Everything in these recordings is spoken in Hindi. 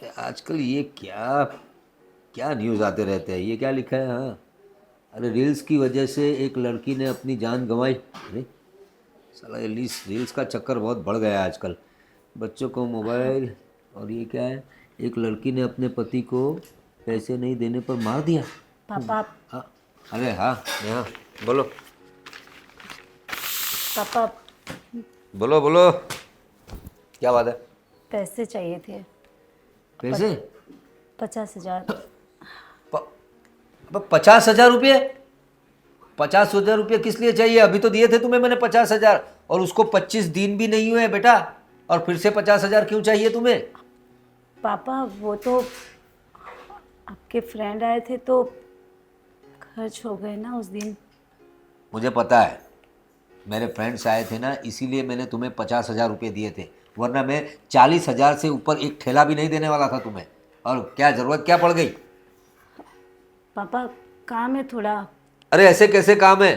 आजकल ये क्या क्या न्यूज़ आते रहते हैं, ये क्या लिखा है? हाँ, अरे रील्स की वजह से एक लड़की ने अपनी जान गंवाई। अरे साला ये रील्स का चक्कर बहुत बढ़ गया है आजकल। बच्चों को मोबाइल, और ये क्या है, एक लड़की ने अपने पति को पैसे नहीं देने पर मार दिया। पापा। हाँ, अरे हाँ, यहाँ बोलो पापा, बोलो बोलो, क्या बात है? पैसे चाहिए थे। पैसे? 50,000। प- अब 50,000 रुपये? 50,000 रुपये किस लिए चाहिए? अभी तो दिए थे तुम्हें मैंने 50,000, और उसको 25 दिन भी नहीं हुए बेटा, और फिर से 50,000 क्यों चाहिए तुम्हें? पापा वो तो आपके फ्रेंड आए थे तो खर्च हो गए ना उस दिन। मुझे पता है, मेरे फ्रेंड्स आए थे ना, इसीलिए मैंने तुम्हें 50,000 रुपये दिए थे, वरना मैं 40,000 से ऊपर एक ठेला भी नहीं देने वाला था तुम्हें। और क्या ज़रूरत क्या पड़ गई? पापा काम है थोड़ा। अरे ऐसे कैसे काम है?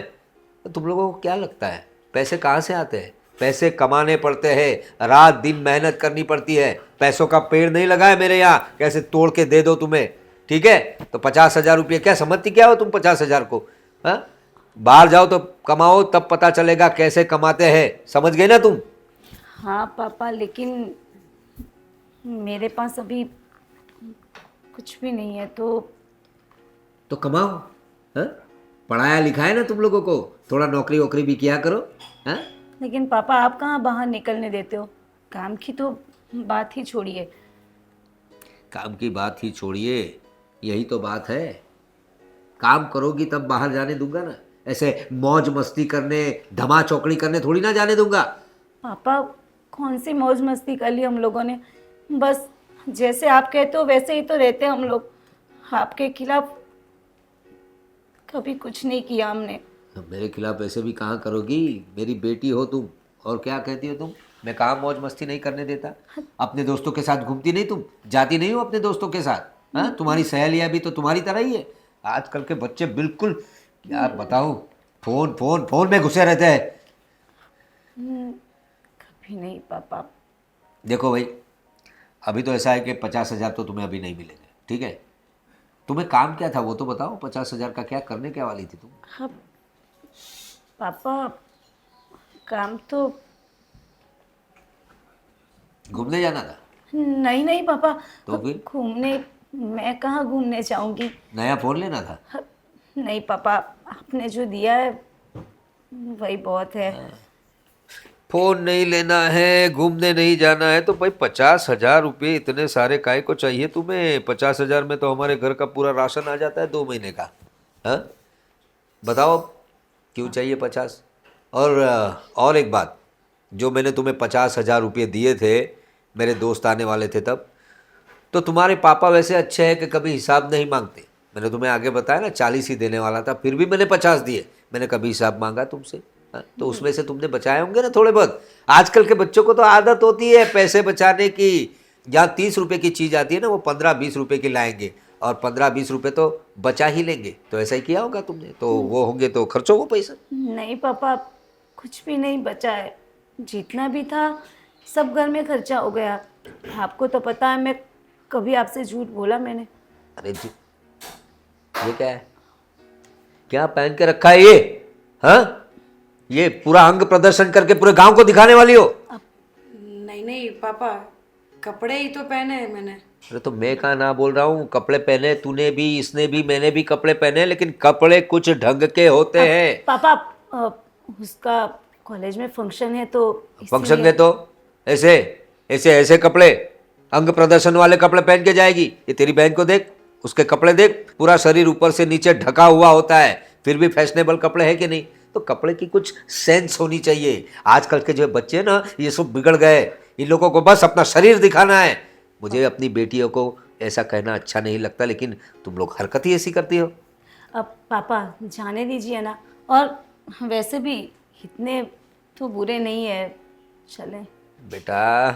तुम लोगों को क्या लगता है पैसे कहाँ से आते हैं? पैसे कमाने पड़ते हैं, रात दिन मेहनत करनी पड़ती है। पैसों का पेड़ नहीं लगा है मेरे यहाँ, कैसे तोड़ के दे दो तुम्हें? ठीक है, तो 50,000 रुपये क्या समझती क्या हो तुम 50,000 को? हाँ, बाहर जाओ तो कमाओ, तब पता चलेगा कैसे कमाते हैं, समझ गए ना तुम? हाँ पापा, लेकिन मेरे पास अभी कुछ भी नहीं है तो कमाओ। हाँ, पढ़ाया लिखाया ना तुम लोगों को, थोड़ा नौकरी वोकरी भी किया करो। हाँ, लेकिन पापा आप कहाँ बाहर निकलने देते हो? काम की तो बात ही छोड़िए। काम की बात ही छोड़िए, यही तो बात है। काम करोगी तब बाहर जाने दूंगा ना, ऐसे मौज मस्ती करने, धमा चौकड़ी करने थोड़ी ना जाने दूंगा। पापा कौन सी मौज मस्ती कर ली हम लोगों ने? बस जैसे आप कहते हो वैसे ही तो रहते हैं हम लोग। आपके खिलाफ कभी कुछ नहीं किया हमने। मेरे खिलाफ ऐसे भी कहाँ करोगी? मेरी बेटी हो तुम, और क्या कहती हो तुम? मैं कहाँ मौज मस्ती नहीं करने देता? अपने दोस्तों के साथ घूमती नहीं तुम? जाती नहीं हो अपने दोस्तों के साथ? हाँ, तुम्हारी सहेलियाँ भी तो तुम्हारी तरह ही है। आजकल के बच्चे बिल्कुल, क्या बताऊँ, फोन फोन फोन में घुसे रहते हैं। कभी नहीं पापा। देखो भाई, अभी तो ऐसा है कि 50,000 तो तुम्हें अभी नहीं मिलेंगे, ठीक है? तुम्हें काम क्या था वो तो बताओ, 50,000 का क्या करने क्या वाली थी तुम? हाँ पापा, काम तो घूमने जाना था? नहीं नहीं पापा। तो फिर घूमने मैं कहाँ घूमने जाऊंगी? नया फ़ोन लेना था? नहीं पापा, आपने जो दिया है वही बहुत है। फ़ोन नहीं लेना है, घूमने नहीं जाना है, तो भाई 50,000 रुपये इतने सारे काय को चाहिए तुम्हें? 50,000 में तो हमारे घर का पूरा राशन आ जाता है 2 महीने का। हाँ, बताओ क्यों चाहिए 50? और एक बात, जो मैंने तुम्हें 50,000 रुपये दिए थे, मेरे दोस्त आने वाले थे तब, तो तुम्हारे पापा वैसे अच्छे हैं कि कभी हिसाब नहीं मांगते। मैंने तुम्हें आगे बताया ना, 40 ही देने वाला था, फिर भी मैंने 50 दिए। मैंने कभी हिसाब मांगा तुमसे? हाँ, तो उसमें से तुमने बचाए होंगे ना थोड़े बहुत। आजकल के बच्चों को तो आदत होती है पैसे बचाने की। जहाँ 30 रुपये की चीज़ आती है ना, वो 15-20 रुपये की लाएंगे, और 15-20 रुपये तो बचा ही लेंगे। तो ऐसा ही किया होगा तुमने, तो वो होंगे तो खर्चो वो पैसा। नहीं पापा, कुछ भी नहीं बचा है। जितना भी था सब घर में खर्चा हो गया। आपको तो पता है, मैं कभी आपसे झूठ बोला मैंने? अरे जी, ये क्या है? क्या पहन के रखा है ये? हाँ, ये पूरा अंग प्रदर्शन करके पूरे गांव को दिखाने वाली हो? नहीं नहीं पापा, कपड़े ही तो पहने हैं मैंने। अरे तो मैं कहाँ ना बोल रहा हूँ, कपड़े पहने तूने भी, इसने भी, मैंने भी कपड़े पहने, लेकिन कपड़े कुछ ढंग के होते हैं। पापा, अ, उसका कॉलेज में फंक्शन है तो फंक्शन इसलिए। में तो ऐसे ऐसे ऐसे कपड़े, अंग प्रदर्शन वाले कपड़े पहन के जाएगी? ये तेरी बहन को देख, उसके कपड़े देख, पूरा शरीर ऊपर से नीचे ढका हुआ होता है, फिर भी फैशनेबल कपड़े हैं कि नहीं? तो कपड़े की कुछ सेंस होनी चाहिए। आजकल के जो बच्चे ना, ये सब बिगड़ गए। इन लोगों को बस अपना शरीर दिखाना है। मुझे अपनी बेटियों को ऐसा कहना अच्छा नहीं लगता, लेकिन तुम लोग हरकत ही ऐसी करती हो। अब पापा जाने दीजिए ना। और वैसे भी इतने तो बुरे नहीं है, चले। बेटा,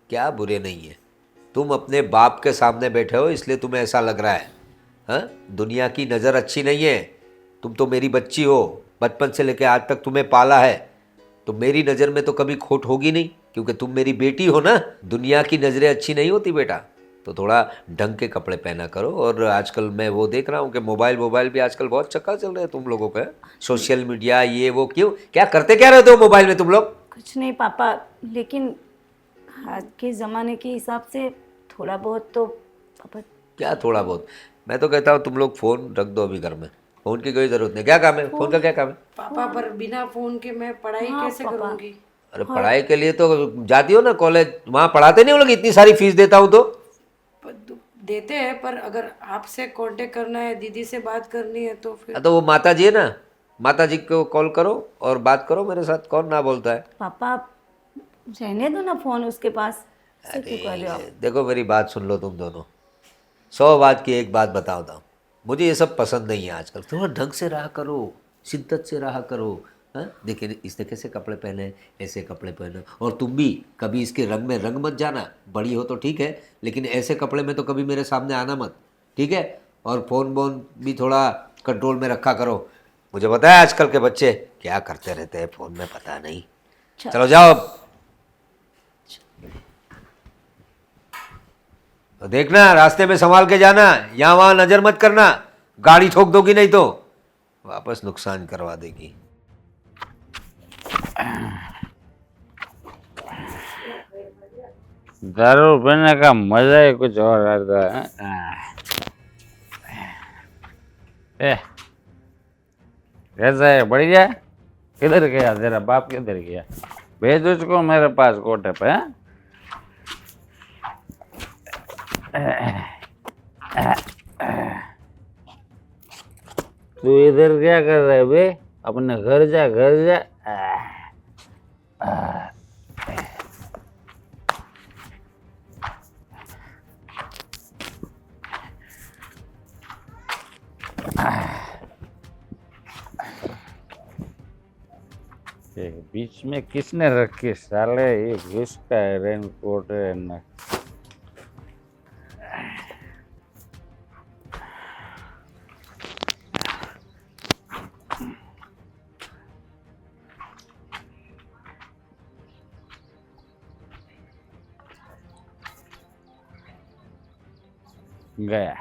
क्या बुरे नहीं है? तुम अपने बाप के सामने बैठे हो इसलिए तुम्हें ऐसा लग रहा है। हाँ, दुनिया की नज़र अच्छी नहीं है। तुम तो मेरी बच्ची हो, बचपन से लेकर आज तक तुम्हें पाला है, तो मेरी नज़र में तो कभी खोट होगी नहीं, क्योंकि तुम मेरी बेटी हो ना। दुनिया की नज़रें अच्छी नहीं होती बेटा। तो थोड़ा ढंग के कपड़े पहना करो। और आजकल मैं वो देख रहा हूँ कि मोबाइल भी आजकल बहुत चक्का चल रहे हैं तुम लोगों का, सोशल मीडिया ये वो, क्यों क्या करते क्या रहते हो मोबाइल में तुम लोग? कुछ नहीं पापा, लेकिन आज के ज़माने के हिसाब से थोड़ा बहुत तो पापा। क्या थोड़ा बहुत? मैं तो कहता हूँ तुम लोग फ़ोन रख दो अभी घर में, फ़ोन की कोई ज़रूरत नहीं। क्या काम है फ़ोन का, क्या काम है? पापा पर बिना फोन के मैं पढ़ाई हाँ, कैसे पापा। करूँगी? अरे पढ़ाई के लिए तो जाती हो ना कॉलेज, वहाँ पढ़ाते नहीं हो लोग? इतनी सारी फीस देता हूँ तो। देते हैं, पर अगर आपसे कांटेक्ट करना है, दीदी से बात करनी है तो फिर। तो वो माता जी है ना, माता जी को कॉल करो और बात करो मेरे साथ, कौन ना बोलता है। पापा आप रहने दो ना फ़ोन उसके पास, ऐसे क्यों कर रहे हो आप? देखो मेरी बात सुन लो तुम दोनों, 100 बात की एक बात बताता हूँ, मुझे ये सब पसंद नहीं है आजकल। थोड़ा ढंग से रहा करो, शिद्दत से रहा करो। हाँ देखिए इसने कैसे कपड़े पहने, ऐसे कपड़े पहनो। और तुम भी कभी इसके रंग में रंग मत जाना, बड़ी हो तो ठीक है, लेकिन ऐसे कपड़े में तो कभी मेरे सामने आना मत, ठीक है? और फ़ोन वोन भी थोड़ा कंट्रोल में रखा करो। मुझे पता है आजकल के बच्चे क्या करते रहते हैं फ़ोन में, पता नहीं। चलो जाओ अब। तो देखना रास्ते में संभाल के जाना, यहाँ वहाँ नज़र मत करना, गाड़ी ठोक दोगी नहीं तो वापस नुकसान करवा देगी। दारू पीने का मजा ही कुछ और आता है। ए, कैसा है? बढ़िया। किधर गया तेरा बाप, किधर गया? भेज उसको मेरे पास कोटे पे। हैं? तू इधर क्या कर रहा है बे? अपने घर जा, घर जा। ये बीच में किसने रखी साले? ये घुसका है रेनकोट है ना। गया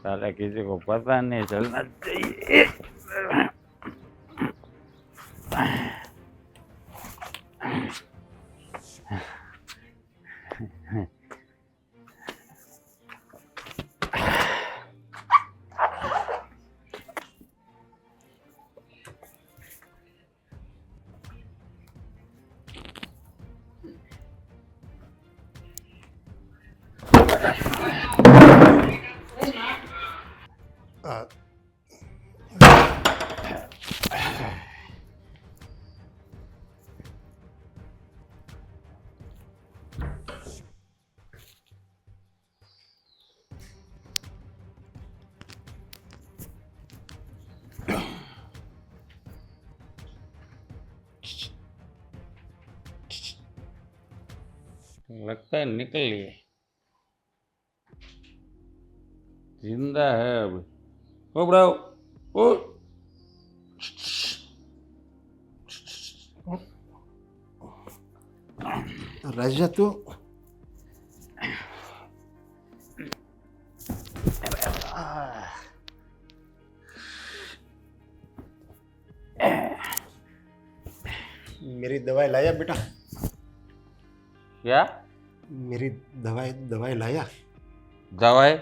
साला, किसी को पता नहीं चलना चाहिए। लगता है निकल लिए, जिंदा है अभी। ओ ब्राओ, ओ राजा तो मेरी दवाई लाया बेटा? क्या मेरी दवाई लाया? दवाई?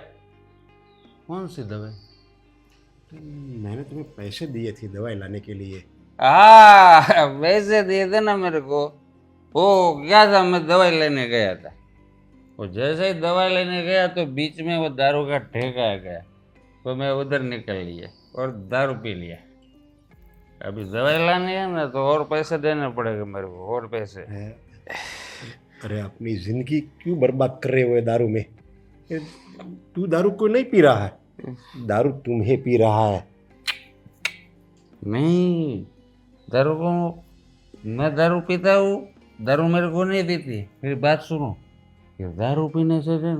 कौन सी दवाई? मैंने तुम्हें पैसे दिए थे दवाई लाने के लिए। हाँ, वैसे दिए थे ना मेरे को। वो क्या था, मैं दवाई लेने गया था। वो जैसे ही दवाई लेने गया तो बीच में वो दारू का ठेका आ गया, तो मैं उधर निकल लिया और दारू पी लिया। अभी दवाई लानी है ना तो और पैसे देने पड़ेंगे मेरे को, और पैसे। अरे अपनी जिंदगी क्यों बर्बाद कर रहे हो ये दारू में? तू दारू को नहीं पी रहा है, दारू तुम्हें पी रहा है। नहीं, दारू को मैं दारू पीता हूँ, दारू मेरे को नहीं देती। मेरी बात सुनो, ये दारू पीने से जो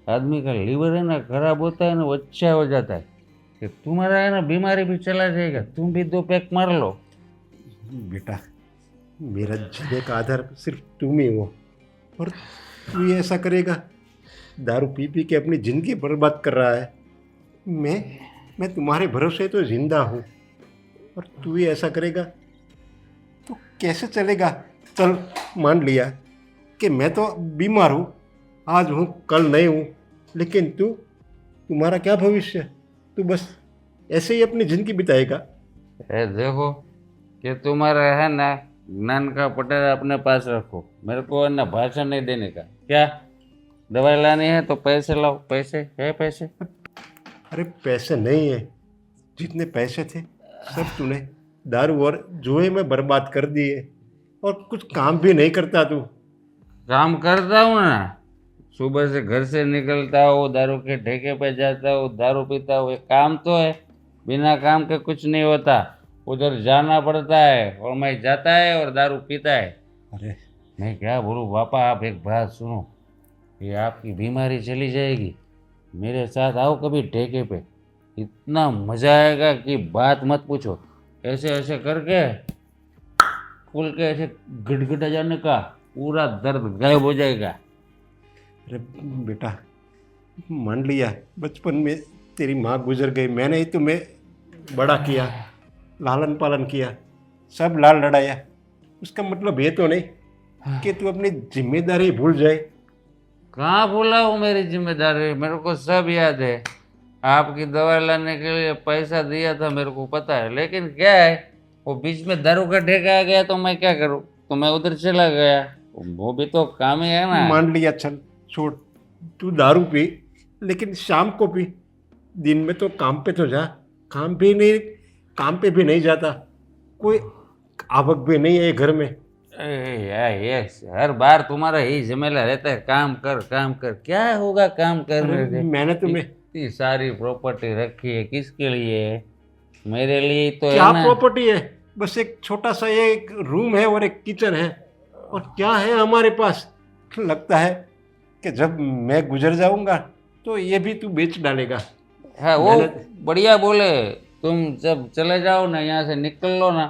आदमी का लीवर है ना खराब होता है ना, वो अच्छा हो जाता है। कि तुम्हारा है ना बीमारी भी चला जाएगा। तुम भी 2 पैक मार लो। बेटा मेरा जीने का आधार सिर्फ तुम ही हो, और तू ये ऐसा करेगा दारू पी पी के अपनी ज़िंदगी बर्बाद कर रहा है। मैं तुम्हारे भरोसे तो जिंदा हूँ, और तू ही ऐसा करेगा तो कैसे चलेगा? चल, मान लिया कि मैं तो बीमार हूँ, आज हूँ कल नहीं हूँ, लेकिन तुम्हारा क्या भविष्य? तू बस ऐसे ही अपनी ज़िंदगी बिताएगा। देखो कि तुम्हारा है ना ज्ञान का पटेल अपने पास रखो, मेरे को है ना भाषण नहीं देने का। क्या दवाई लानी है तो पैसे लाओ, पैसे है पैसे। अरे पैसे नहीं है, जितने पैसे थे सब तूने दारू और जुए में बर्बाद कर दिए, और कुछ काम भी नहीं करता तू। काम करता हूँ ना, सुबह से घर से निकलता हूँ, दारू के ठेके पे जाता हूँ, दारू पीता हूँ, एक काम तो है। बिना काम के कुछ नहीं होता, उधर जाना पड़ता है, और मैं जाता है और दारू पीता है। अरे मैं क्या बोलूँ पापा, आप एक बात सुनो, ये आपकी बीमारी चली जाएगी, मेरे साथ आओ कभी ठेके पे, इतना मजा आएगा कि बात मत पूछो। ऐसे ऐसे करके खुल के ऐसे गिड़गिड़ा जाने का, पूरा दर्द गायब हो जाएगा। अरे बेटा, मान लिया बचपन में तेरी माँ गुजर गई, मैंने ही तुम्हें बड़ा किया, लालन पालन किया, सब लाल लड़ाया। उसका मतलब ये तो नहीं कि तू अपनी जिम्मेदारी भूल जाए। कहाँ भूला हूँ मेरी जिम्मेदारी, मेरे को सब याद है। आपकी दवा लाने के लिए पैसा दिया था, मेरे को पता है, लेकिन क्या है, वो बीच में दारू का ठेका आ गया तो मैं क्या करूँ, तो मैं उधर चला गया। वो भी तो काम ही है ना। मान लिया, चल छोड़, तू दारू पी, लेकिन शाम को पी, दिन में तो काम पे तो जा। काम पे भी नहीं जाता, कोई आवक भी नहीं है घर में। ये हर बार तुम्हारा ही झमेला रहता है, काम कर काम कर। क्या होगा काम करने से? मैंने तुम्हें इतनी सारी प्रॉपर्टी रखी है, किसके लिए है? मेरे लिए ही तो क्या है ना। प्रॉपर्टी है? बस एक छोटा सा एक रूम है और एक किचन है, और क्या है हमारे पास? लगता है कि जब मैं गुजर जाऊंगा तो ये भी तू बेच डालेगा। हाँ, वो बढ़िया बोले। तुम जब चले जाओ ना, यहाँ से निकल लो ना,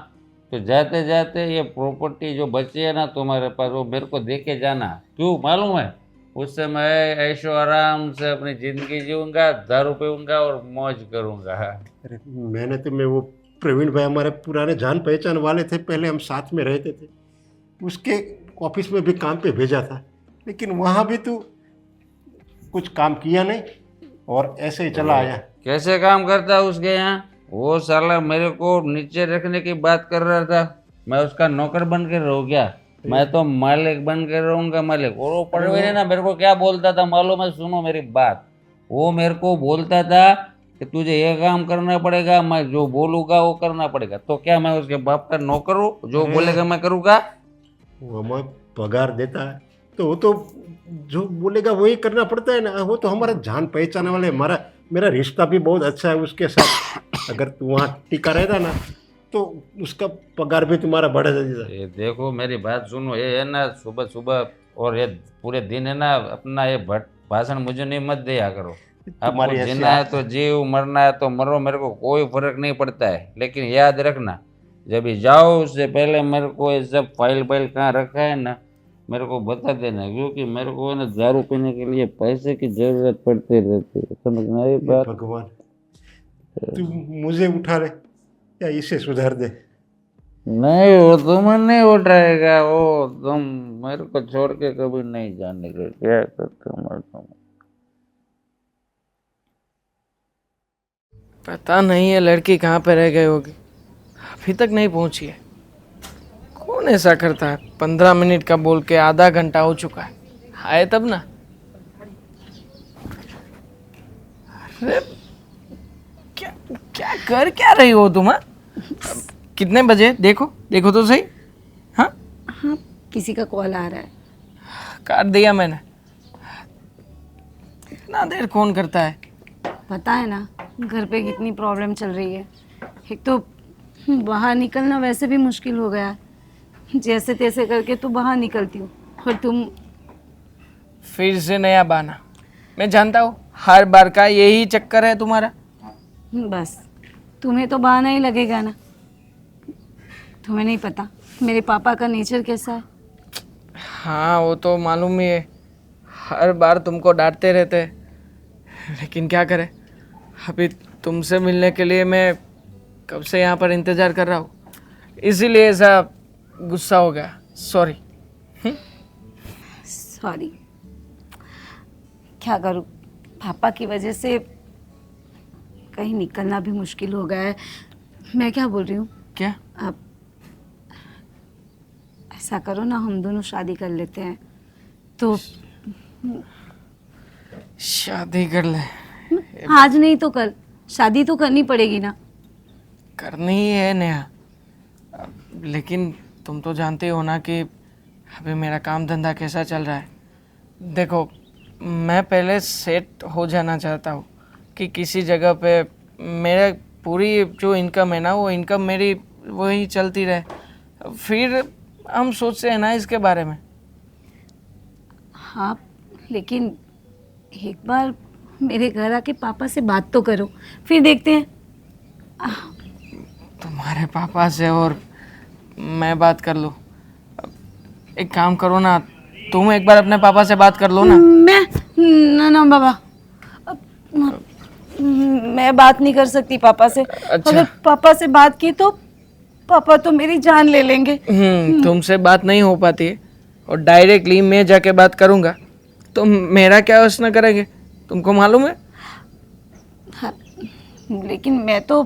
तो जाते जाते ये प्रॉपर्टी जो बची है ना तुम्हारे पास, वो मेरे को दे के जाना। क्यों मालूम है? उससे मैं ऐशो आराम से अपनी ज़िंदगी जीऊँगा, दारू पीऊँगा और मौज करूँगा। अरे मैंने तुम्हें वो प्रवीण भाई, हमारे पुराने जान पहचान वाले थे, पहले हम साथ में रहते थे, उसके ऑफिस में भी काम पे भेजा था, लेकिन वहाँ भी तू कुछ काम किया नहीं और ऐसे ही चला आया। कैसे काम करता है उसके यहाँ? वो साला मेरे को नीचे रखने की बात कर रहा था, मैं उसका नौकर बन के रहूँ क्या? मैं तो मालिक बन के रहूँगा, मालिक। और वो परवीन है ना, मेरे को क्या बोलता था मालूम है? सुनो मेरी बात, वो मेरे को बोलता था कि तुझे ये काम करना पड़ेगा, मैं जो बोलूँगा वो करना पड़ेगा। तो क्या मैं उसके बाप का नौकर हूँ? जो बोलेगा मैं करूँगा। वो हमें पगार देता है तो वो तो जो बोलेगा वही करना पड़ता है ना। वो तो हमारा जान पहचान वाले, मेरा रिश्ता भी बहुत अच्छा है उसके साथ। अगर तू वहाँ टिका रहता ना तो उसका पगार भी तुम्हारा बढ़ जाता। ये देखो मेरी बात सुनो, ये है ना सुबह सुबह और ये पूरे दिन है ना, अपना ये भाषण मुझे नहीं मत दिया करो। आपको जीना है तो जीव, मरना है तो मरो, मेरे को कोई फर्क नहीं पड़ता है। लेकिन याद रखना, जब भी जाओ उससे पहले मेरे को ये सब फाइल कहाँ रखा है ना, मेरे को बता देना, क्योंकि मेरे को ना दारू पीने के लिए पैसे की जरूरत पड़ती रहती है। समझना ये बात? भगवान, तू मुझे उठा ले या इसे सुधार दे। नहीं, वो तुम्हें नहीं उठाएगा, वो तुम मेरे को छोड़ के कभी नहीं जाने का। क्या करते? पता नहीं है लड़की कहाँ पे रह गई होगी, अभी तक नहीं पहुंची है। कौन ऐसा करता है? 15 मिनट का बोल के आधा घंटा हो चुका है, आए तब ना। अरे क्या क्या कर क्या रही हो तुम? हाँ, कितने बजे? देखो तो सही। हाँ हाँ, किसी का कॉल आ रहा है। काट दिया मैंने। इतना देर कौन करता है? पता है ना घर पे कितनी प्रॉब्लम चल रही है। एक तो बाहर निकलना वैसे भी मुश्किल हो गया है, जैसे तैसे करके तो बाहर निकलती हूँ, और तुम फिर से नया बहाना। मैं जानता हूँ हर बार का यही चक्कर है तुम्हारा। बस तुम्हें तो बहाना ही लगेगा ना। तुम्हें नहीं पता मेरे पापा का नेचर कैसा है। हाँ वो तो मालूम ही है, हर बार तुमको डांटते रहते हैं, लेकिन क्या करें, अभी तुमसे मिलने के लिए मैं कब से यहाँ पर इंतज़ार कर रहा हूँ, इसीलिए ऐसा गुस्सा हो गया। सॉरी। सॉरी, क्या करूँ, पापा की वजह से कहीं निकलना भी मुश्किल हो गया है। मैं क्या बोल रही हूँ, क्या? आप ऐसा करो ना, हम दोनों शादी कर लेते हैं। तो शादी कर ले? आज नहीं तो कल शादी तो करनी पड़ेगी ना। करनी ही है नेहा, लेकिन तुम तो जानते हो ना कि अभी मेरा काम धंधा कैसा चल रहा है। देखो, मैं पहले सेट हो जाना चाहता हूँ कि किसी जगह पे मेरा पूरी जो इनकम है ना, वो इनकम मेरी वही चलती रहे, फिर हम सोचते हैं ना इसके बारे में। हाँ, लेकिन एक बार मेरे घर आके पापा से बात तो करो, फिर देखते हैं। तुम्हारे पापा से और मैं बात कर लूँ? एक काम करो ना, तुम एक बार अपने पापा से बात कर लो ना। ना ना बाबा, मैं बात नहीं कर सकती पापा से। अच्छा। अगर पापा से बात की तो पापा तो मेरी जान ले लेंगे। तुमसे बात नहीं हो पाती है और डायरेक्टली मैं जाके बात करूँगा तो मेरा क्या उसने करेंगे, तुमको मालूम है? हाँ, लेकिन मैं तो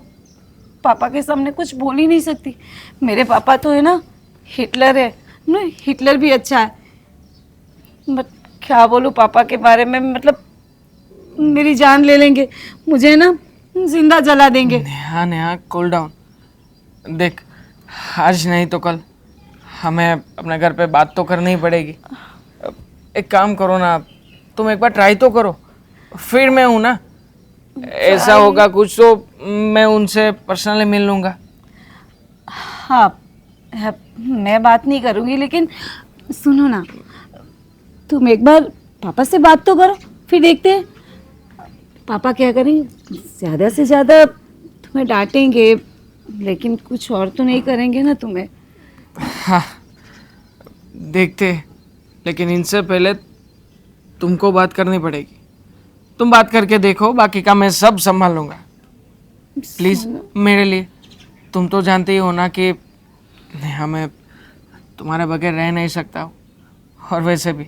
पापा के सामने कुछ बोल ही नहीं सकती। मेरे पापा तो है ना, हिटलर है ना, हिटलर भी अच्छा है। बट क्या बोलूँ पापा के बारे में, मतलब मेरी जान ले लेंगे, मुझे ना जिंदा जला देंगे। Neha Neha, cool down. देख, आज नहीं तो कल हमें अपने घर पे बात तो करनी ही पड़ेगी। एक काम करो ना, तुम एक बार ट्राई तो करो, फिर मैं हूँ ना, ऐसा होगा कुछ तो मैं उनसे पर्सनली मिल लूँगा। हाँ, मैं बात नहीं करूँगी, लेकिन सुनो ना, तुम एक बार पापा से बात तो करो, फिर देखते हैं पापा क्या करेंगे। ज़्यादा से ज़्यादा तुम्हें डांटेंगे, लेकिन कुछ और तो नहीं करेंगे ना तुम्हें। हाँ, देखते हैं, लेकिन इनसे पहले तुमको बात करनी पड़ेगी। तुम बात करके देखो, बाकी का मैं सब संभाल लूँगा। प्लीज़ मेरे लिए, तुम तो जानते ही हो ना कि नेहा मैं तुम्हारे बगैर रह नहीं सकता हूँ, और वैसे भी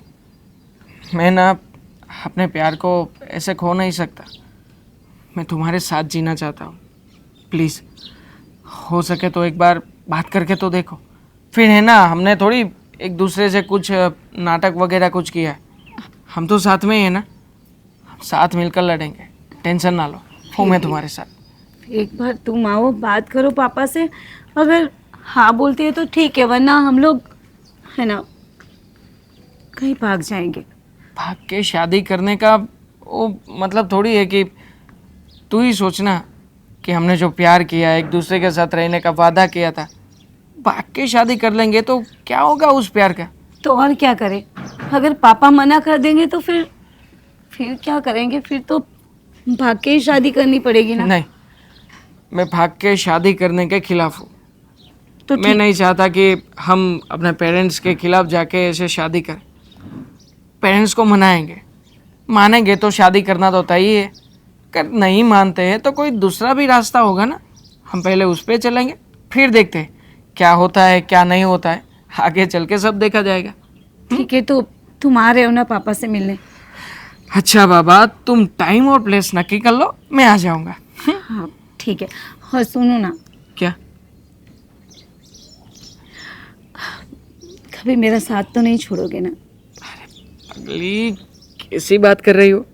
मैं ना अपने प्यार को ऐसे खो नहीं सकता। मैं तुम्हारे साथ जीना चाहता हूँ। प्लीज़, हो सके तो एक बार बात करके तो देखो, फिर है ना, हमने थोड़ी एक दूसरे से कुछ नाटक वगैरह कुछ किया है, हम तो साथ में ही है ना, हम साथ मिलकर लड़ेंगे, टेंशन ना लो, हूँ मैं तुम्हारे साथ। एक बार तुम आओ, बात करो पापा से, अगर हाँ बोलते हैं तो ठीक है, वरना हम लोग है ना कहीं भाग जाएंगे। भाग के शादी करने का वो मतलब थोड़ी है कि तू ही सोचना कि हमने जो प्यार किया, एक दूसरे के साथ रहने का वादा किया था, भाग के शादी कर लेंगे तो क्या होगा उस प्यार का? तो और क्या करें, अगर पापा मना कर देंगे तो फिर क्या करेंगे, फिर तो भाग के ही शादी करनी पड़ेगी ना। नहीं, मैं भाग के शादी करने के खिलाफ हूँ। तो मैं नहीं चाहता कि हम अपने पेरेंट्स के खिलाफ जाके ऐसे शादी करें। पेरेंट्स को मनाएंगे, मानेंगे तो शादी करना तो तय ही है, अगर नहीं मानते हैं तो कोई दूसरा भी रास्ता होगा ना, हम पहले उस पर चलेंगे, फिर देखते हैं क्या होता है क्या नहीं होता है, आगे चल के सब देखा जाएगा। ठीक है, तो तुम आ रहे हो ना पापा से मिलने? अच्छा बाबा, तुम टाइम और प्लेस नक्की कर लो, मैं आ जाऊँगा। हाँ ठीक है। और सुनो ना, क्या? कभी मेरा साथ तो नहीं छोड़ोगे ना? अगली कैसी बात कर रही हो?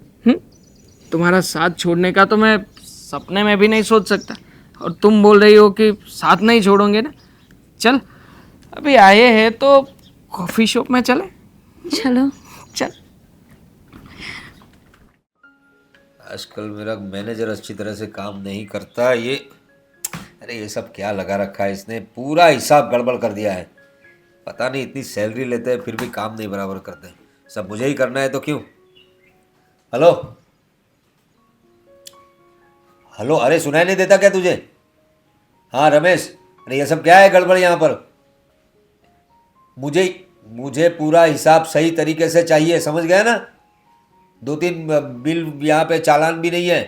तुम्हारा साथ छोड़ने का तो मैं सपने में भी नहीं सोच सकता, और तुम बोल रही हो कि साथ नहीं छोड़ोगे ना। चल, अभी आए हैं तो कॉफ़ी शॉप में चले। चलो। चल। आजकल मेरा मैनेजर अच्छी तरह से काम नहीं करता। ये अरे ये सब क्या लगा रखा है इसने, पूरा हिसाब गड़बड़ कर दिया है। पता नहीं, इतनी सैलरी लेते हैं फिर भी काम नहीं बराबर करते। सब मुझे ही करना है तो क्यों? हेलो हेलो, अरे सुनाई नहीं देता क्या तुझे? हाँ रमेश, अरे ये सब क्या है गड़बड़ यहाँ पर? मुझे पूरा हिसाब सही तरीके से चाहिए, समझ गया ना? 2-3 बिल यहाँ पे चालान भी नहीं है।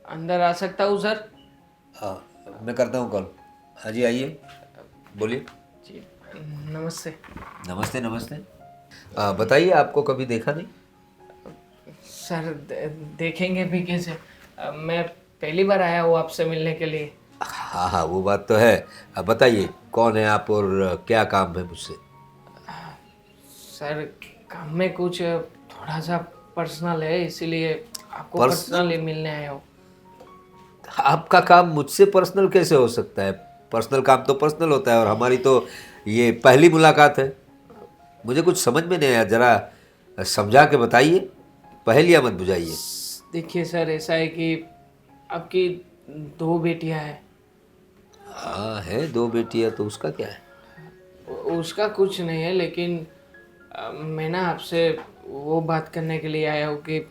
अंदर आ सकता हूँ सर? हाँ, मैं करता हूँ कॉल। हाँ जी, आइए, बोलिए। जी नमस्ते। नमस्ते नमस्ते। बताइए, आपको कभी देखा नहीं? सर देखेंगे भी कैसे? मैं पहली बार आया हूँ आपसे मिलने के लिए। हाँ हाँ, वो बात तो है। बताइए, कौन है आप और क्या काम है मुझसे? सर काम में कुछ थोड़ा सा पर्सनल है, इसीलिए आपको पर्सनल? पर्सनली मिलने आया हूँ। आपका काम मुझसे पर्सनल कैसे हो सकता है? पर्सनल काम तो पर्सनल होता है, और हमारी तो ये पहली मुलाकात है। मुझे कुछ समझ में नहीं आया, ज़रा समझा के बताइए, पहेलियाँ मत बुझाइए। देखिए सर, ऐसा है कि आपकी 2 बेटियां हैं। हाँ है, 2 बेटियाँ, तो उसका क्या है? उसका कुछ नहीं है, लेकिन मैं ना आपसे वो बात करने के लिए आया हूँ कि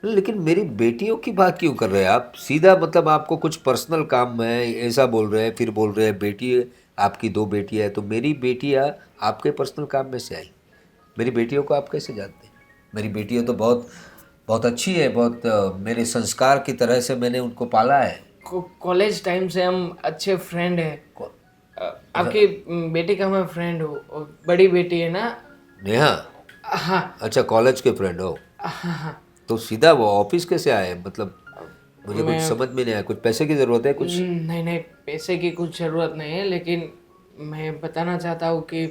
लेकिन मेरी बेटियों की बात क्यों कर रहे हैं आप? सीधा मतलब आपको कुछ पर्सनल काम है ऐसा बोल रहे हैं, फिर बोल रहे हैं बेटी है, आपकी 2 बेटियां है, तो मेरी बेटियां आपके पर्सनल काम में से आई? मेरी बेटियों को आप कैसे जानते हैं? मेरी बेटियां तो बहुत बहुत अच्छी है, बहुत मेरे संस्कार की तरह से मैंने उनको पाला है। कॉलेज टाइम से हम अच्छे फ्रेंड हैं। आपकी बेटी का मैं फ्रेंड हूँ, और बड़ी बेटी है ना। नेहा? हाँ अच्छा, कॉलेज के फ्रेंड हो? हाँ हाँ। तो सीधा वो ऑफिस कैसे आए? मतलब मुझे कुछ मैं समझ में नहीं आया। कुछ पैसे की ज़रूरत है कुछ? नहीं नहीं, पैसे की कुछ ज़रूरत नहीं है, लेकिन मैं बताना चाहता हूँ कि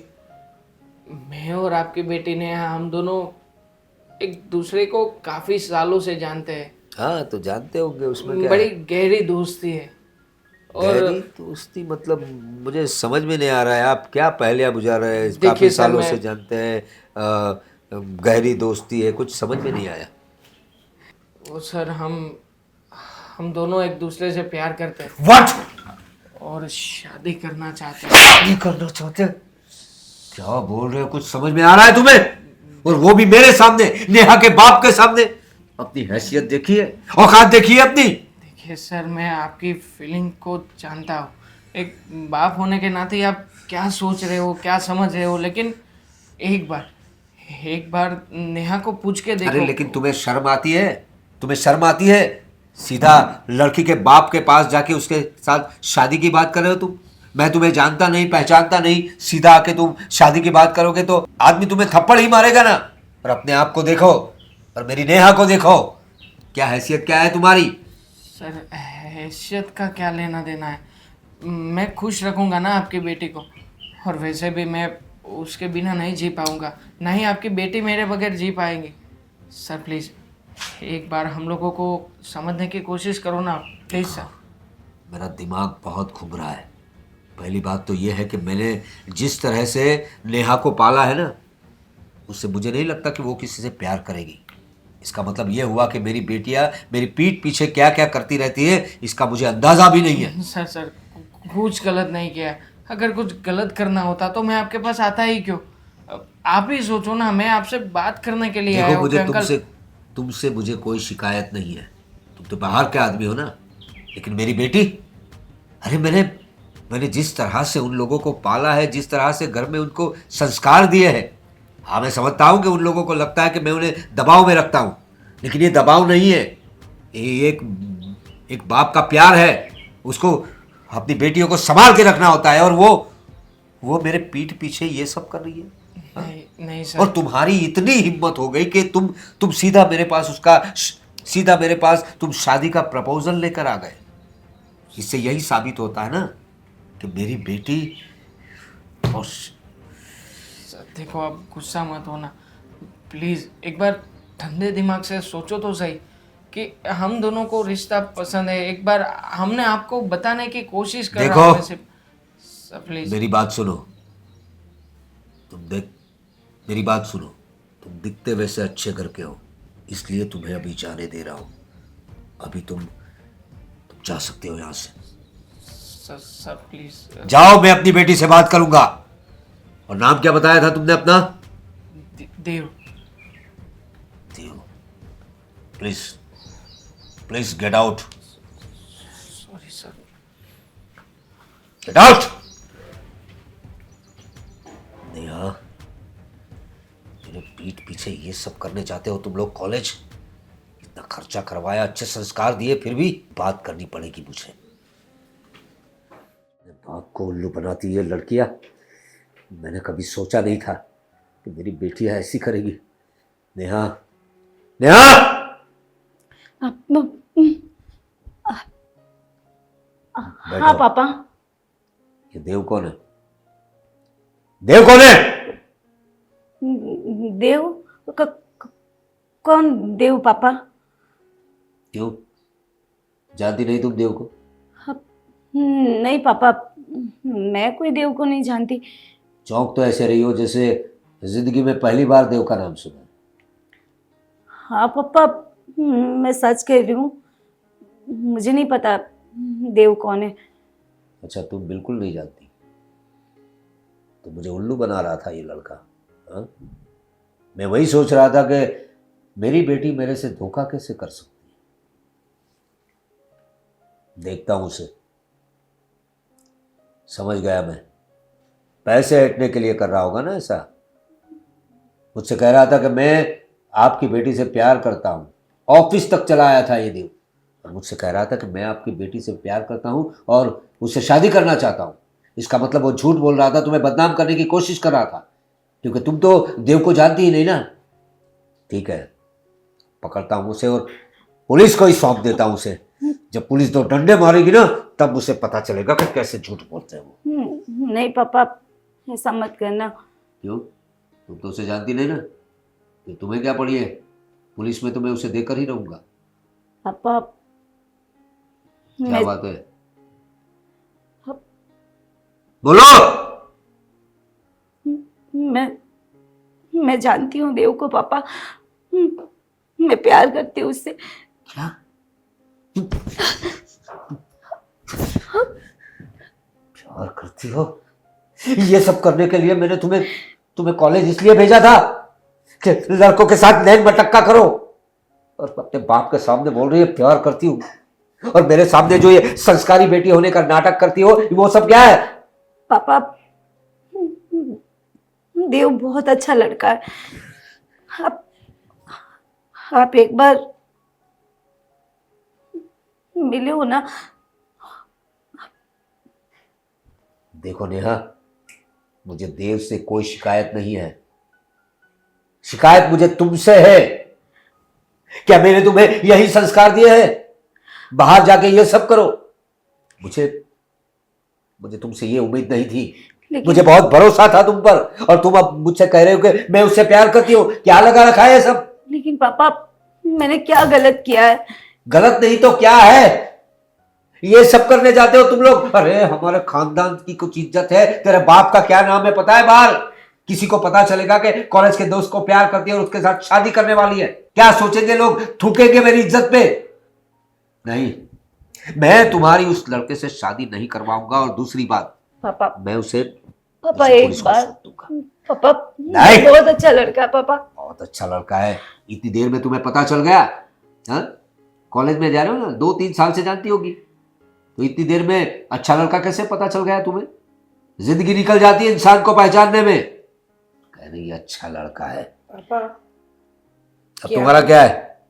मैं और आपकी बेटी ने, हम दोनों एक दूसरे को काफ़ी सालों से जानते हैं। हाँ, तो जानते होंगे, उसमें क्या बड़ी है? गहरी दोस्ती है। और गहरी दोस्ती मतलब मुझे समझ में नहीं आ रहा है, आप क्या पहेलियाँ बुझा रहे हैं? देखिए काफी सर, सालों मैं से जानते हैं, गहरी दोस्ती है, कुछ समझ में नहीं आया। वो सर, हम दोनों एक दूसरे से प्यार करते हैं व्हाट? और शादी करना चाहते हैं। शादी करना चाहते हैं? क्या बोल रहे हो? कुछ समझ में आ रहा है तुम्हें? और वो भी मेरे सामने, नेहा के बाप के सामने? अपनी हैसियत देखिए, औकात देखिए अपनी। देखिए सर, मैं आपकी फीलिंग को जानता हूँ। एक बाप होने के नाते आप क्या सोच रहे हो, क्या समझ रहे हो, लेकिन एक बार नेहा को पूछ के देखो। अरे लेकिन तुम्हें शर्म आती है? तुम्हें शर्म आती है? सीधा लड़की के बाप के पास जाके उसके साथ शादी की बात कर रहे हो तुम? मैं तुम्हें जानता नहीं, पहचानता नहीं, सीधा आके तुम शादी की बात करोगे तो आदमी तुम्हें थप्पड़ ही मारेगा ना। और अपने आप को देखो, और मेरी नेहा को देखो, क्या हैसियत क्या है तुम्हारी? सर हैसियत का क्या लेना देना है? मैं खुश रखूंगा ना आपकी बेटी को, और वैसे भी मैं उसके बिना नहीं जी पाऊंगा, ना ही आपकी बेटी मेरे बगैर जी पाएंगी। सर प्लीज़, एक बार हम लोगों को समझने की कोशिश करो ना, प्लीज़ सर। मेरा दिमाग बहुत घूम रहा है। पहली बात तो यह है कि मैंने जिस तरह से नेहा को पाला है ना, उससे मुझे नहीं लगता कि वो किसी से प्यार करेगी। इसका मतलब ये हुआ कि मेरी बेटियां मेरी पीठ पीछे क्या क्या करती रहती है, इसका मुझे अंदाजा भी नहीं है। सर कुछ गलत नहीं किया। अगर कुछ गलत करना होता तो मैं आपके पास आता ही क्यों? आप ही सोचो ना, मैं आपसे बात करने के लिए आया देखो, हूँ कि मुझे अंकल। तुमसे मुझे कोई शिकायत नहीं है। तुम तो बाहर के आदमी हो ना। लेकिन मेरी बेटी, अरे मैंने जिस तरह से उन लोगों को पाला है, जिस तरह से घर में उनको संस्कार दिए हैं, हाँ मैं समझता हूँ कि उन लोगों को लगता है कि मैं उन्हें दबाव में रखता हूँ, लेकिन ये दबाव नहीं है। ये एक बाप का प्यार है। उसको अपनी बेटियों को संभाल के रखना होता है, और वो मेरे पीठ पीछे ये सब कर रही है। नहीं नहीं और सर। तुम्हारी इतनी हिम्मत हो गई कि तुम सीधा मेरे पास सीधा मेरे पास तुम शादी का प्रपोजल लेकर आ गए। इससे यही साबित होता है ना कि मेरी बेटी और सर देखो, आप गुस्सा मत होना प्लीज़। एक बार ठंडे दिमाग से सोचो तो सही कि हम दोनों को रिश्ता पसंद है। एक बार हमने आपको बताने की कोशिश कर रहा हूँ देखो, मैं सिर्फ। Sir please. मेरी बात सुनो। मेरी बात सुनो। तुम दिखते वैसे अच्छे घर के हो, इसलिए तुम्हें अभी जाने दे रहा हूं। अभी तुम जा सकते हो यहां से। Sir please. जाओ, मैं अपनी बेटी से बात करूंगा। और नाम क्या बताया था तुमने अपना? Dev. Dev. Please please get out. Sorry sir. Get out. Neha, मेरे पीठ पीछे ये सब करने जाते हो तुम लोग कॉलेज? इतना खर्चा करवाया, अच्छे संस्कार दिए, फिर भी बात करनी पड़ेगी मुझे। बाप को उल्लू बनाती ये लड़कियां। मैंने कभी सोचा नहीं था कि मेरी बेटियां ऐसी करेगी। नेहा, नेहा! आप- हाँ बैठो। पापा। ये देव कौन है? देव कौन है? देव? कौन देव पापा? क्यों, जानती नहीं तुम देव को? नहीं पापा, मैं कोई देव को नहीं जानती। चौंक तो ऐसे रही हो जैसे जिंदगी में पहली बार देव का नाम सुना। हाँ पापा, मैं सच कह रही हूँ, मुझे नहीं पता देव कौन है। अच्छा, तुम बिल्कुल नहीं जानती? तो मुझे उल्लू बना रहा था ये लड़का। हाँ, मैं वही सोच रहा था कि मेरी बेटी मेरे से धोखा कैसे कर सकती है। देखता हूं उसे। समझ गया मैं, पैसे हटने के लिए कर रहा होगा ना ऐसा। मुझसे कह रहा था कि मैं आपकी बेटी से प्यार करता हूं। ऑफिस तक चला आया था ये देव, और मुझसे कह रहा था कि मैं आपकी बेटी से प्यार करता हूं और उससे शादी करना चाहता हूं। इसका मतलब वो झूठ बोल रहा था, तुम्हें बदनाम करने की कोशिश कर रहा था, क्योंकि तुम तो देव को जानती ही नहीं ना। ठीक है, पकड़ता हूं उसे और पुलिस को ही सौंप देता हूं उसे। जब पुलिस दो डंडे मारेगी ना, तब उसे पता चलेगा कि कैसे झूठ बोलते हैं वो। नहीं पापा, ऐसा मत करना। क्यों, तुम तो उसे जानती नहीं ना, तो तुम्हें क्या पड़ी है? पुलिस में तो मैं उसे देकर ही रहूंगा। पापा क्या मैं बात है? अब- बोलो। मैं जानती हूँ देव को पापा, मैं प्यार करती हूँ उससे। क्या? प्यार करती हो? ये सब करने के लिए मैंने तुम्हें कॉलेज इसलिए भेजा था कि लड़कों के साथ नैन मटक्का करो, और अपने बाप के सामने बोल रही है प्यार करती हूँ, और मेरे सामने जो ये संस्कारी बेटी होने का नाटक करती हो, वो सब क्या है? पापा देव बहुत अच्छा लड़का है। आप एक बार मिले हो ना। देखो नेहा, मुझे देव से कोई शिकायत नहीं है। शिकायत मुझे तुमसे है। क्या मैंने तुम्हें यही संस्कार दिए हैं, बाहर जाके ये सब करो? मुझे तुमसे ये उम्मीद नहीं थी। लेकिन मुझे बहुत भरोसा था तुम पर, और तुम अब मुझसे कह रहे हो कि मैं उससे प्यार करती हूँ। क्या लगा रखा है ये सब? लेकिन पापा मैंने क्या गलत किया है? गलत नहीं तो क्या है? ये सब करने जाते हो तुम लोग। अरे हमारे खानदान की कुछ इज्जत है, तेरे बाप का क्या नाम है पता है? बाहर किसी को पता चलेगा कि कॉलेज के दोस्त को प्यार करती है और उसके साथ शादी करने वाली है, क्या सोचेंगे लोग? थूकेंगे मेरी इज्जत पे? नहीं, मैं तुम्हारी उस लड़के से शादी नहीं करवाऊंगा। और दूसरी बात, पापा मैं उसे पापा उसे एक पुलिस को बार, सौंप दूंगा। पापा नहीं। बहुत अच्छा लड़का है पापा। बहुत अच्छा लड़का है। इतनी देर में तुम्हें पता चल गया? हाँ, कॉलेज में जा रहे हो ना, 2-3 साल से जानती होगी, तो इतनी देर में अच्छा लड़का कैसे पता चल गया तुम्हें? जिंदगी निकल जाती है इंसान को पहचानने में। कह रही अच्छा लड़का है। पापा अब क्या- तुम्हारा क्या है?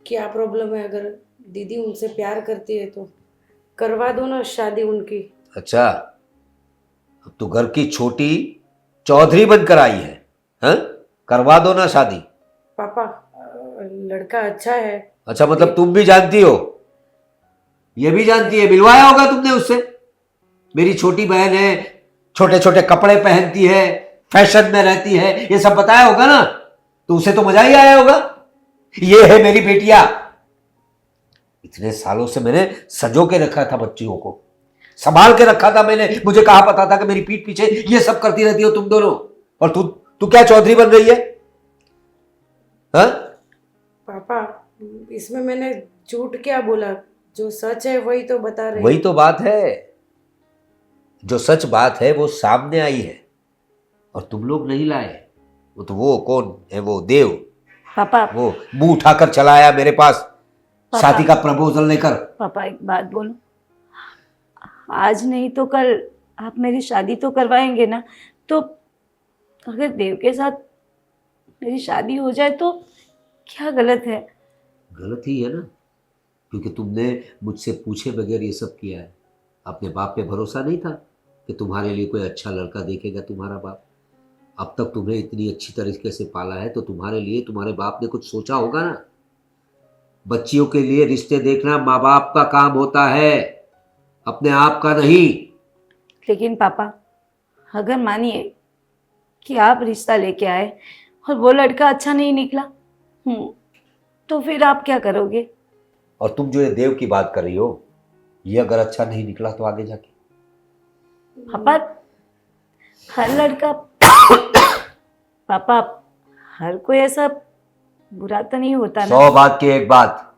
क्या प्रॉब्लम है? अगर दीदी उनसे प्यार करती है तो करवा दो ना शादी उनकी। अच्छा, अब तो घर की छोटी चौधरी बनकर आई है, हाँ? करवा दो ना शादी। पापा लड़का अच्छा है। अच्छा, मतलब तुम भी जानती हो, ये भी जानती है, मिलवाया होगा तुमने उससे। मेरी छोटी बहन है, छोटे छोटे कपड़े पहनती है, फैशन में रहती है, ये सब बताया होगा ना, तो उसे तो मजा ही आया होगा। ये है मेरी बेटिया। इतने सालों से मैंने सजो के रखा था, बच्चियों को संभाल के रखा था मैंने। मुझे कहा पता था कि मेरी पीठ पीछे ये सब करती रहती हो तुम दोनों, और तू क्या चौधरी बन रही है? हाँ? पापा इसमें मैंने झूठ क्या बोला? जो सच है वही तो बता रहे वही तो बात है, जो सच बात है वो सामने आई है, और तुम लोग नहीं लाए। वो कौन है? वो देव, पापा वो मुंह उठाकर चला आया मेरे पास शादी का प्रपोजल लेकर। पापा एक बात बोलो, आज नहीं तो कल आप मेरी शादी तो करवाएंगे ना? तो अगर देव के साथ मेरी शादी हो जाए तो क्या गलत है? गलत ही है ना, क्योंकि तुमने मुझसे पूछे बगैर ये सब किया है। अपने बाप पे भरोसा नहीं था कि तुम्हारे लिए कोई अच्छा लड़का देखेगा तुम्हारा बाप। अब तक तुम्हें इतनी अच्छी तरीके से पाला है तो तुम्हारे लिए तुम्हारे बाप ने कुछ सोचा होगा ना। बच्चियों के लिए रिश्ते देखना माँ बाप का काम होता है, अपने आप का नहीं। लेकिन पापा, अगर मानिए कि आप रिश्ता लेके आए और वो लड़का अच्छा नहीं निकला, तो फिर आप क्या करोगे? और तुम जो ये देव की बात कर रही हो, ये अगर अच्छा नहीं निकला तो आगे जाके? पापा, हर लड़का पापा, हर कोई ऐसा बुरा तो नहीं होता ना। 100 बात की एक बात,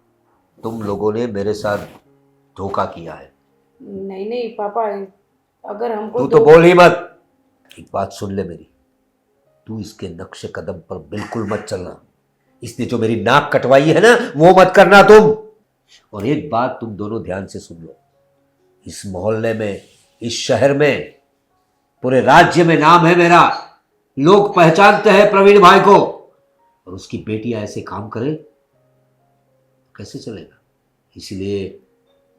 तुम लोगों ने मेरे साथ धोखा किया है। नहीं नहीं पापा, अगर हमको तू तो बोल ही मत। एक बात सुन ले मेरी, तू इसके नक्शे कदम पर बिल्कुल मत चलना। इसने जो मेरी नाक कटवाई है ना, वो मत करना तुम। और एक बात तुम दोनों ध्यान से सुन लो, इस मोहल्ले में, इस शहर में, पूरे राज्य में नाम है मेरा। लोग पहचानते हैं प्रवीण भाई को, और उसकी बेटियां ऐसे काम करे कैसे चलेगा? इसलिए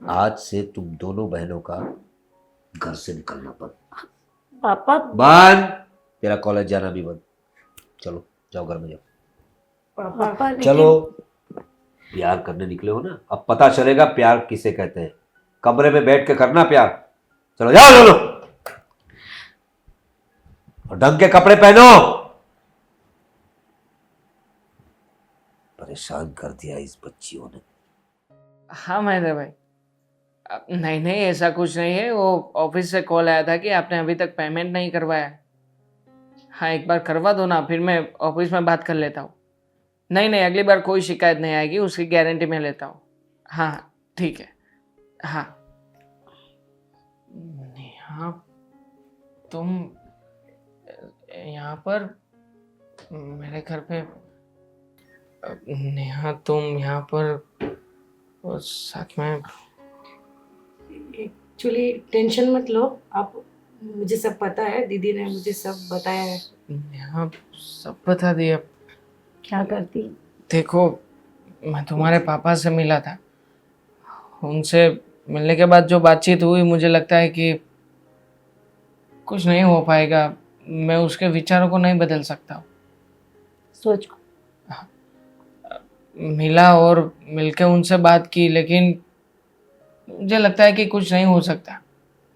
आज से तुम दोनों बहनों का घर से निकलना बंद। पापा, बंद। तेरा कॉलेज जाना भी बंद। चलो जाओ, घर में जाओ। पापा लेकिन चलो, प्यार करने निकले हो ना, अब पता चलेगा प्यार किसे कहते हैं। कमरे में बैठ के करना प्यार। चलो जाओ चलो, और ढंग के कपड़े पहनो। परेशान कर दिया इस बच्चियों ने। हाँ महेंद्र भाई, नहीं नहीं ऐसा कुछ नहीं है। वो ऑफिस से कॉल आया था कि आपने अभी तक पेमेंट नहीं करवाया। हाँ एक बार करवा दो ना, फिर मैं ऑफिस में बात कर लेता हूँ। नहीं नहीं, अगली बार कोई शिकायत नहीं आएगी, उसकी गारंटी मैं लेता हूँ। हाँ हाँ ठीक है। हाँ नेहा, तुम यहाँ पर मेरे घर पे, नेहा तुम यहाँ पर और साथ में। एक्चुअली टेंशन मत लो आप, मुझे सब पता है, दीदी ने मुझे सब बताया है। नेहा सब बता दिया। क्या करती? देखो, मैं तुम्हारे पापा से मिला था। उनसे मिलने के बाद जो बातचीत हुई, मुझे लगता है कि कुछ नहीं हो पाएगा। मैं उसके विचारों को नहीं बदल सकता। सोच, मिला और मिलके उनसे बात की, लेकिन मुझे लगता है कि कुछ नहीं हो सकता।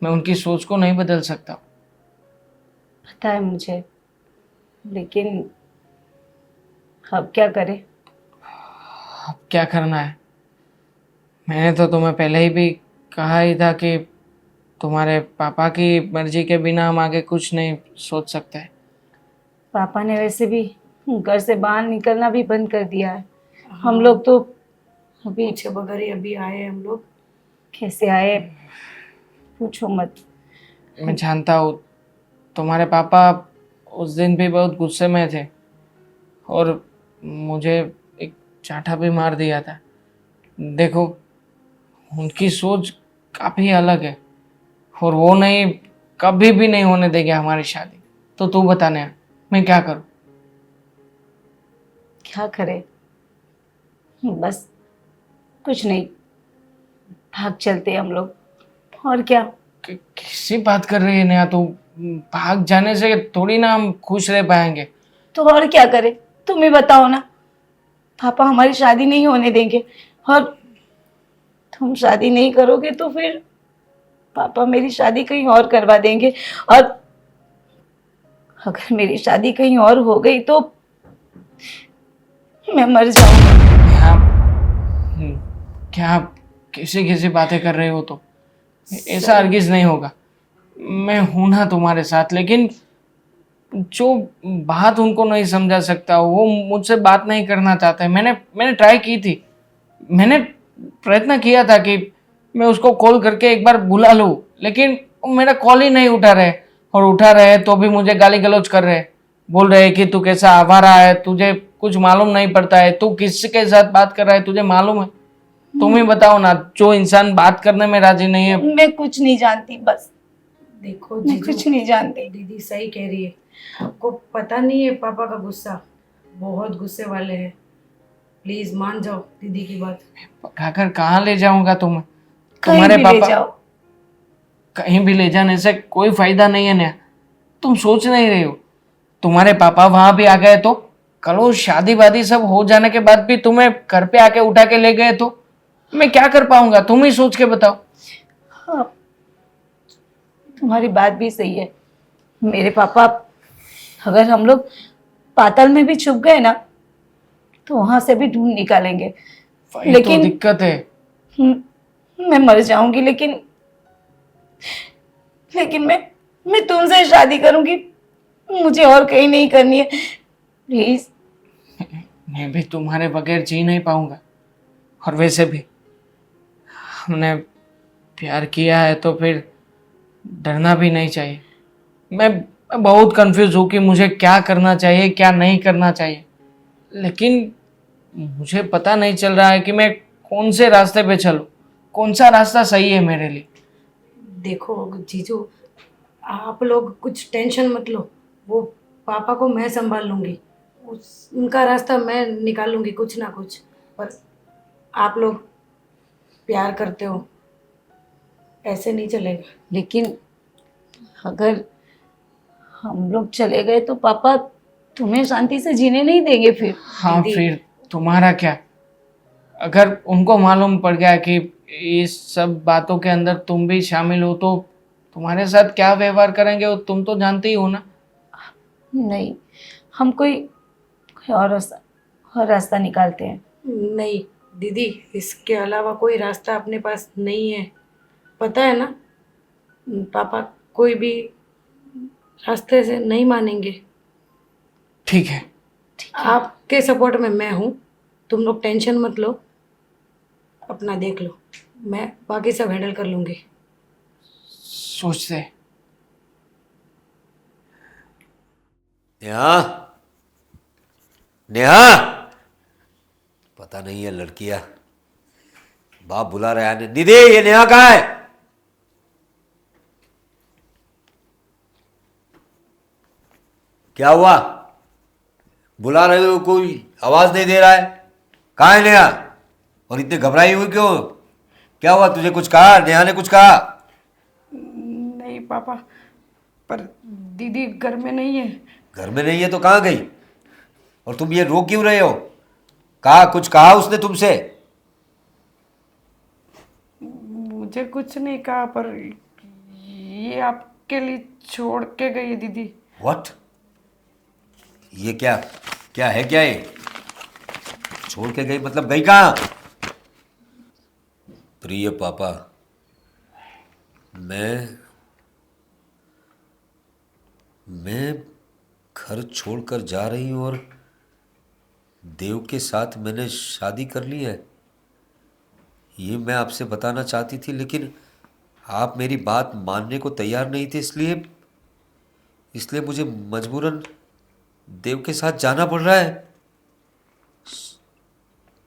मैं उनकी सोच को नहीं बदल सकता। पता है मुझे, लेकिन अब क्या करें? अब क्या करना है? मैंने तो तुम्हें पहले ही भी कहा ही था कि तुम्हारे पापा की मर्जी के बिना हम आगे कुछ नहीं सोच सकते। पापा ने वैसे भी घर से बाहर निकलना भी बंद कर दिया है। हम लोग तो अभी पूछे बगैर ही अभी आए हम लोग। कैसे आए पूछो मत। मैं जानता हूँ तुम्हारे पापा उस दिन भी बहुत गुस्से में थे और मुझे एक चांटा भी मार दिया था। देखो, उनकी सोच काफ़ी अलग है और वो नहीं, कभी भी नहीं होने देंगे हमारी शादी। तो तू बता नेहा, मैं क्या करूँ? क्या करे? बस कुछ नहीं, भाग चलते हम लोग। और क्या? किसी बात कर रही है नेहा तू? भाग जाने से थोड़ी ना हम खुश रह पाएंगे। तो और क्या करे, तुम ही बताओ ना। पापा हमारी शादी नहीं होने देंगे और तुम शादी नहीं करोगे तो फिर पापा मेरी शादी कहीं और करवा देंगे। और अगर मेरी शादी कहीं और हो गई तो मैं मर जाऊंगी। नेहा, क्या कैसी कैसी बातें कर रहे हो? तो ऐसा हरगिज नहीं होगा। मैं हूं ना तुम्हारे साथ, लेकिन जो बात उनको नहीं समझा सकता, वो मुझसे बात नहीं करना चाहते। मैंने ट्राई की थी, मैंने प्रयत्न किया था कि मैं उसको कॉल करके एक बार बुला लूं, लेकिन वो मेरा कॉल ही नहीं उठा रहे। और उठा रहे तो भी मुझे गाली गलौज कर रहे, बोल रहे कि तू कैसा आवारा है, तुझे कुछ मालूम नहीं पड़ता है, तू किसके साथ बात कर रहा है तुझे मालूम है? तुम ही बताओ ना, जो इंसान बात करने में राजी नहीं है। मैं कुछ नहीं जानती, बस देखो मैं जीजू, कुछ नहीं जानती। दीदी सही कह रही है, आपको पता नहीं है पापा का गुस्सा। बहुत गुस्से वाले हैं। प्लीज मान जाओ दीदी की बात। पकाकर कहाँ ले जाऊंगा तुम्हें? कहीं तुम्हारे भी ले पापा जाओ। कहीं भी ले जाने से कोई फायदा नहीं है नेहा। तुम सोच नहीं रही हो, तुम्हारे पापा वहां भी आ गए तो कल वो शादी वादी सब हो जाने के बाद भी तुम्हें घर पे आके उठा के ले गए तो मैं क्या कर पाऊंगा? तुम ही सोच के बताओ। हाँ, तुम्हारी बात भी सही है। मेरे पापा अगर हम लोग पाताल में भी छुप गए ना तो वहां से भी ढूंढ निकालेंगे। वही लेकिन तो दिक्कत है। मैं मर जाऊंगी, लेकिन लेकिन मैं तुमसे शादी करूंगी। मुझे और कहीं नहीं करनी है। प्लीज। मैं भी तुम्हारे बगैर जी नहीं पाऊंगा। और वैसे भी हमने प्यार किया है तो फिर डरना भी नहीं चाहिए। मैं बहुत कंफ्यूज हूँ कि मुझे क्या करना चाहिए क्या नहीं करना चाहिए, लेकिन मुझे पता नहीं चल रहा है कि मैं कौन से रास्ते पे चलूँ, कौन सा रास्ता सही है मेरे लिए। देखो जीजू, आप लोग कुछ टेंशन मत लो। वो पापा को मैं संभाल लूँगी, उनका रास्ता मैं निकाल लूँगी कुछ ना कुछ। पर आप लोग प्यार करते हो, ऐसे नहीं चलेगा। लेकिन अगर हम लोग चले गए तो पापा तुम्हें शांति से जीने नहीं देंगे फिर। हाँ दीदी। फिर तुम्हारा क्या? अगर उनको मालूम पड़ गया कि इस सब बातों के अंदर तुम भी शामिल हो तो तुम्हारे साथ क्या व्यवहार करेंगे वो तुम तो जानते ही हो ना। नहीं, हम कोई और रास्ता निकालते हैं। नहीं दीदी, इसके अलावा कोई रास्ता अपने पास नहीं है, पता है ना। पापा कोई भी रास्ते से नहीं मानेंगे। ठीक है। आपके सपोर्ट में मैं हूँ, तुम लोग टेंशन मत लो, अपना देख लो, मैं बाकी सब हैंडल कर लूँगी। सोचते। नेहा, नेहा, पता नहीं है लड़कियां, बाप बुला रहा है। दीदी ये नेहा कहाँ है? क्या हुआ? बुला रहे हो, कोई आवाज नहीं दे रहा है। कहाँ है नेहा? और इतनी घबराई हुई क्यों? क्या हुआ? तुझे कुछ कहा? नेहा ने कुछ कहा? नहीं पापा, पर दीदी घर में नहीं है। घर में नहीं है तो कहाँ गई? और तुम ये रो क्यों रहे हो? कहा, कुछ कहा उसने तुमसे? मुझे कुछ नहीं कहा, पर ये आपके लिए छोड़ के गई है दीदी। व्हाट? ये क्या क्या है? क्या ये छोड़ के गई मतलब गई कहाँ? प्रिय पापा, मैं घर छोड़कर जा रही हूँ और देव के साथ मैंने शादी कर ली है। ये मैं आपसे बताना चाहती थी, लेकिन आप मेरी बात मानने को तैयार नहीं थे, इसलिए मुझे मजबूरन देव के साथ जाना पड़ रहा है।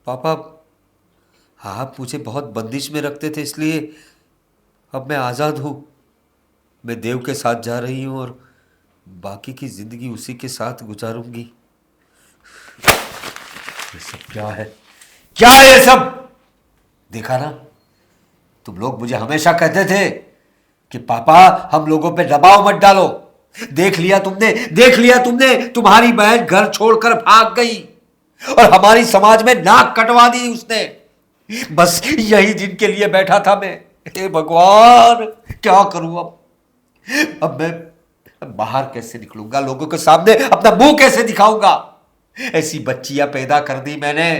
पापा, आप मुझे बहुत बंदिश में रखते थे, इसलिए अब मैं आज़ाद हूँ। मैं देव के साथ जा रही हूँ और बाकी की ज़िंदगी उसी के साथ गुजारूंगी। ये सब क्या है? क्या है ये सब? देखा ना, तुम लोग मुझे हमेशा कहते थे कि पापा हम लोगों पे दबाव मत डालो। देख लिया तुमने, तुम्हारी बहन घर छोड़कर भाग गई और हमारी समाज में नाक कटवा दी उसने। बस यही दिन के लिए बैठा था मैं। हे भगवान, क्या करूं अब मैं बाहर कैसे निकलूंगा? लोगों के सामने अपना मुंह कैसे दिखाऊंगा? ऐसी बच्चियां पैदा कर दी मैंने,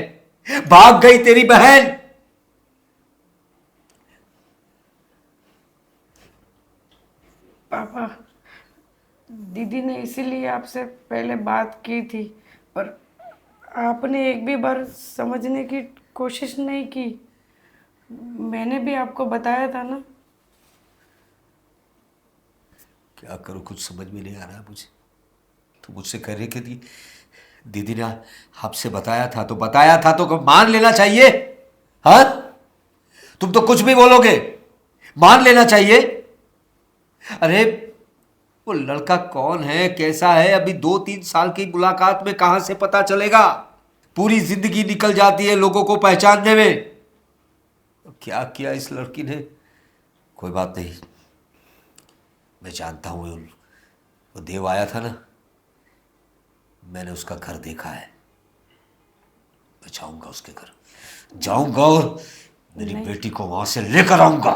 भाग गई तेरी बहन। पापा, दीदी ने इसीलिए आपसे पहले बात की थी, पर आपने एक भी बार समझने की कोशिश नहीं की। मैंने भी आपको बताया था ना। क्या करूं, कुछ समझ में नहीं आ रहा है मुझे। तो मुझसे कह रहे कि दीदी ने आपसे बताया था तो मान लेना चाहिए। हाँ, तुम तो कुछ भी बोलोगे, मान लेना चाहिए। अरे वो लड़का कौन है, कैसा है, अभी 2-3 साल की मुलाकात में कहां से पता चलेगा? पूरी जिंदगी निकल जाती है लोगों को पहचानने में। क्या किया इस लड़की ने? कोई बात नहीं, मैं जानता हूं वो देव आया था ना, मैंने उसका घर देखा है। मैं जाऊंगा उसके घर, जाऊंगा और मेरी बेटी को वहां से लेकर आऊंगा।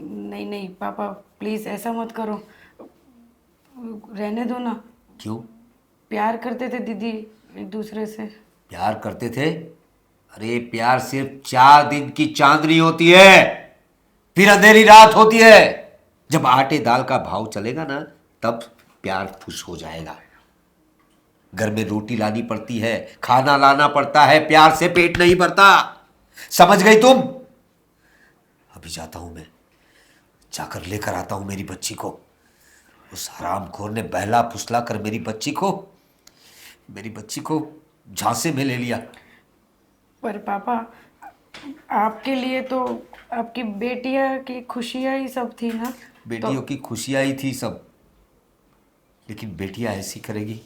नहीं नहीं पापा, प्लीज़ ऐसा मत करो, रहने दो ना। क्यों? प्यार करते थे दीदी एक दूसरे से। प्यार करते थे? अरे प्यार सिर्फ 4 दिन की चांदनी होती है, फिर अंधेरी रात होती है। जब आटे दाल का भाव चलेगा ना, तब प्यार खुश हो जाएगा। घर में रोटी लानी पड़ती है, खाना लाना पड़ता है, प्यार से पेट नहीं भरता। समझ गई तुम? अभी जाता हूं मैं, जाकर लेकर आता हूं मेरी बच्ची को। उस हरामखोर ने बहला फुसला कर मेरी बच्ची को झांसे में ले लिया। पर पापा, आपके लिए तो आपकी बेटियां की खुशियां ही सब थी ना। बेटियों की खुशियां ही थी सब, लेकिन बेटियां ऐसी करेगी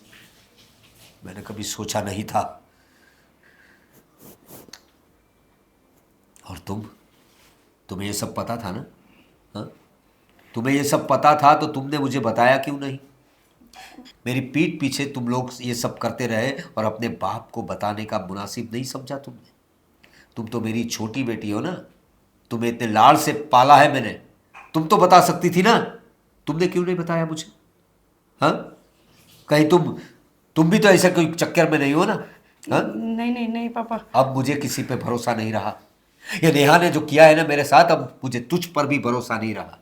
मैंने कभी सोचा नहीं था। और तुम्हें ये सब पता था ना? हाँ, तुम्हें ये सब पता था तो तुमने मुझे बताया क्यों नहीं? मेरी पीठ पीछे तुम लोग ये सब करते रहे और अपने बाप को बताने का मुनासिब नहीं समझा तुमने। तुम तो मेरी छोटी बेटी हो ना, तुम्हें इतने लाड़ से पाला है मैंने, तुम तो बता सकती थी ना, तुमने क्यों नहीं बताया मुझे? हाँ, कहीं तुम भी तो ऐसा कोई चक्कर में नहीं हो ना? हाँ? नहीं नहीं नहीं पापा। अब मुझे किसी पे भरोसा नहीं रहा। ये नेहा ने जो किया है ना मेरे साथ, अब मुझे तुझ पर भी भरोसा नहीं रहा।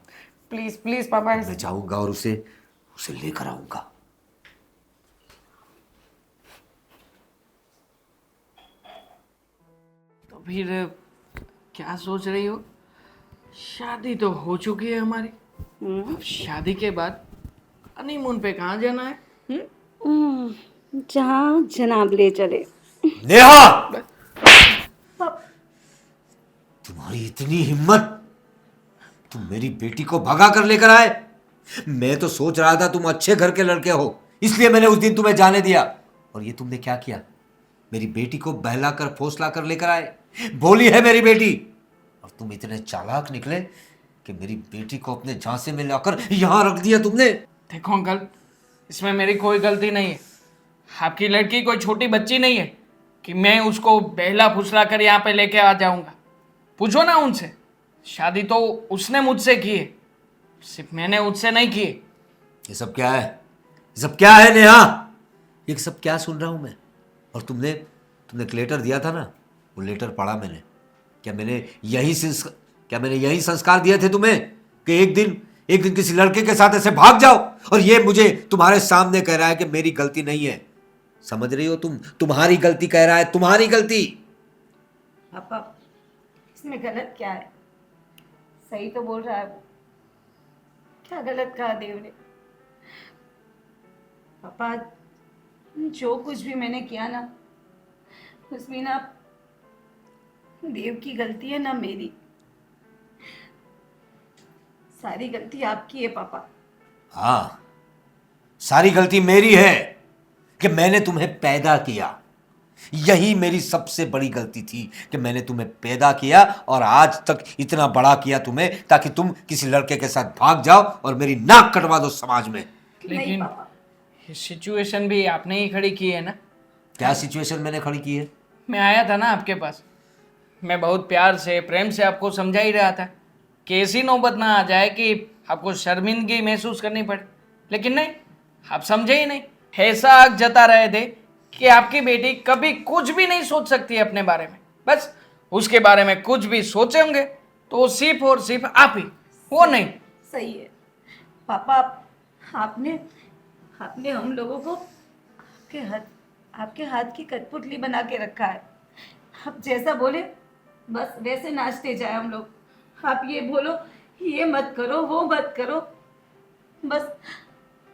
प्लीज प्लीज पापा। मैं जाऊंगा और उसे लेकर आऊंगा। तो फिर क्या सोच रही हो? शादी तो हो चुकी है हमारी, अब शादी के बाद हनीमून पे कहाँ जाना है? जहाँ जनाब ले चले। नेहा, तुम्हारी इतनी हिम्मत, तुम मेरी बेटी को भगा कर लेकर आए। मैं तो सोच रहा था तुम अच्छे घर के लड़के हो, इसलिए मैंने उस दिन तुम्हें जाने दिया। और ये तुमने क्या किया? मेरी बेटी को बहला कर फौसला कर लेकर आए। बोली है मेरी बेटी, और तुम इतने चालाक निकले कि मेरी बेटी को अपने झांसे में लाकर यहां रख दिया तुमने। देखो अंकल, इसमें मेरी कोई गलती नहीं है। आपकी लड़की कोई छोटी बच्ची नहीं है कि मैं उसको बहला फुसला कर यहाँ पे लेके आ जाऊंगा। पूछो ना उनसे, शादी तो उसने मुझसे की है, सिर्फ मैंने उससे नहीं की है। ये सब क्या है? ये सब क्या है नेहा? ये सब क्या सुन रहा हूं मैं? और तुमने एक लेटर दिया था ना, वो लेटर पढ़ा मैंने। क्या मैंने यही संस्कार दिए थे तुम्हें कि एक दिन किसी लड़के के साथ ऐसे भाग जाओ? और ये मुझे तुम्हारे सामने कह रहा है कि मेरी गलती नहीं है। समझ रही हो तुम? तुम्हारी गलती कह रहा है, तुम्हारी गलती। पापा, इसमें गलत क्या है? सही तो बोल रहा है वो। क्या गलत कहा देव ने? पापा, जो कुछ भी मैंने किया ना, उसमें ना देव की गलती है ना मेरी। सारी गलती आपकी है पापा। हाँ, सारी गलती मेरी है कि मैंने तुम्हें पैदा किया। यही मेरी सबसे बड़ी गलती थी कि मैंने तुम्हें पैदा किया और आज तक इतना बड़ा किया तुम्हें, ताकि तुम किसी लड़के के साथ भाग जाओ और मेरी नाक कटवा दो समाज में। लेकिन ये सिचुएशन भी आपने ही खड़ी की है ना। क्या सिचुएशन मैंने खड़ी की है? मैं आया था ना आपके पास, मैं बहुत प्यार से प्रेम से आपको समझा ही रहा था कि ऐसी नौबत ना आ जाए कि आपको शर्मिंदगी महसूस करनी पड़े, लेकिन नहीं, आप समझे ही नहीं। ऐसा आग जता रहे थे कि आपकी बेटी कभी कुछ भी नहीं सोच सकती है अपने बारे में। बस उसके बारे में कुछ भी सोचे होंगे तो वो सिर्फ और सिर्फ आप ही, वो नहीं। सही है पापा, आपने हम लोगों को आपके हाथ की कठपुतली बना के रखा है। आप जैसा बोले बस वैसे नाचते जाए हम लोग। आप ये बोलो, ये मत करो, वो मत करो, बस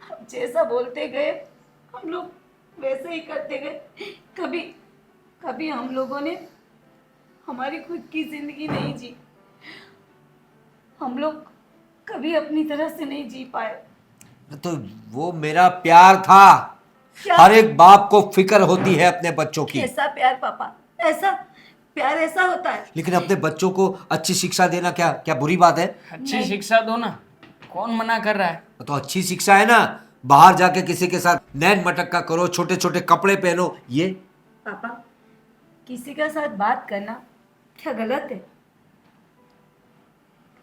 आप जैसा बोलते गए हम लोग वैसे ही करते गए। कभी हम लोगों ने हमारी खुद की जिंदगी नहीं जी। हम लोग कभी अपनी तरह से नहीं जी पाए। तो वो मेरा प्यार था। हर एक बाप को फिक्र होती है अपने बच्चों की, कैसा प्यार पापा? ऐसा प्यार ऐसा होता है? लेकिन अपने बच्चों को अच्छी शिक्षा देना क्या क्या बुरी बात है? अच्छी शिक्षा दो ना, कौन मना कर रहा है? तो अच्छी शिक्षा है ना, बाहर जाके किसी के साथ नैन मटक्का करो, छोटे छोटे कपड़े पहनो, ये पापा, किसी के साथ बात करना क्या गलत है?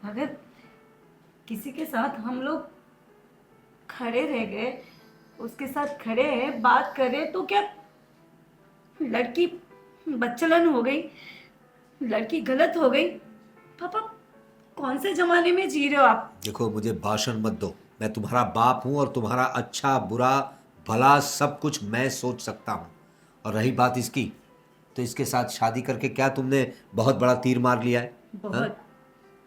अगर किसी के साथ हम लोग खड़े रह गए, उसके साथ खड़े हैं, बात करें, तो क्या लड़की बच्चलन हो गई? लड़की गलत हो गई? पापा, कौन से जमाने में जी रहे हो आप? देखो, मुझे भाषण मत दो। मैं तुम्हारा बाप हूं और तुम्हारा अच्छा बुरा भला सब कुछ मैं सोच सकता हूं। और रही बात इसकी, तो इसके साथ शादी करके क्या तुमने बहुत बड़ा तीर मार लिया है? बहुत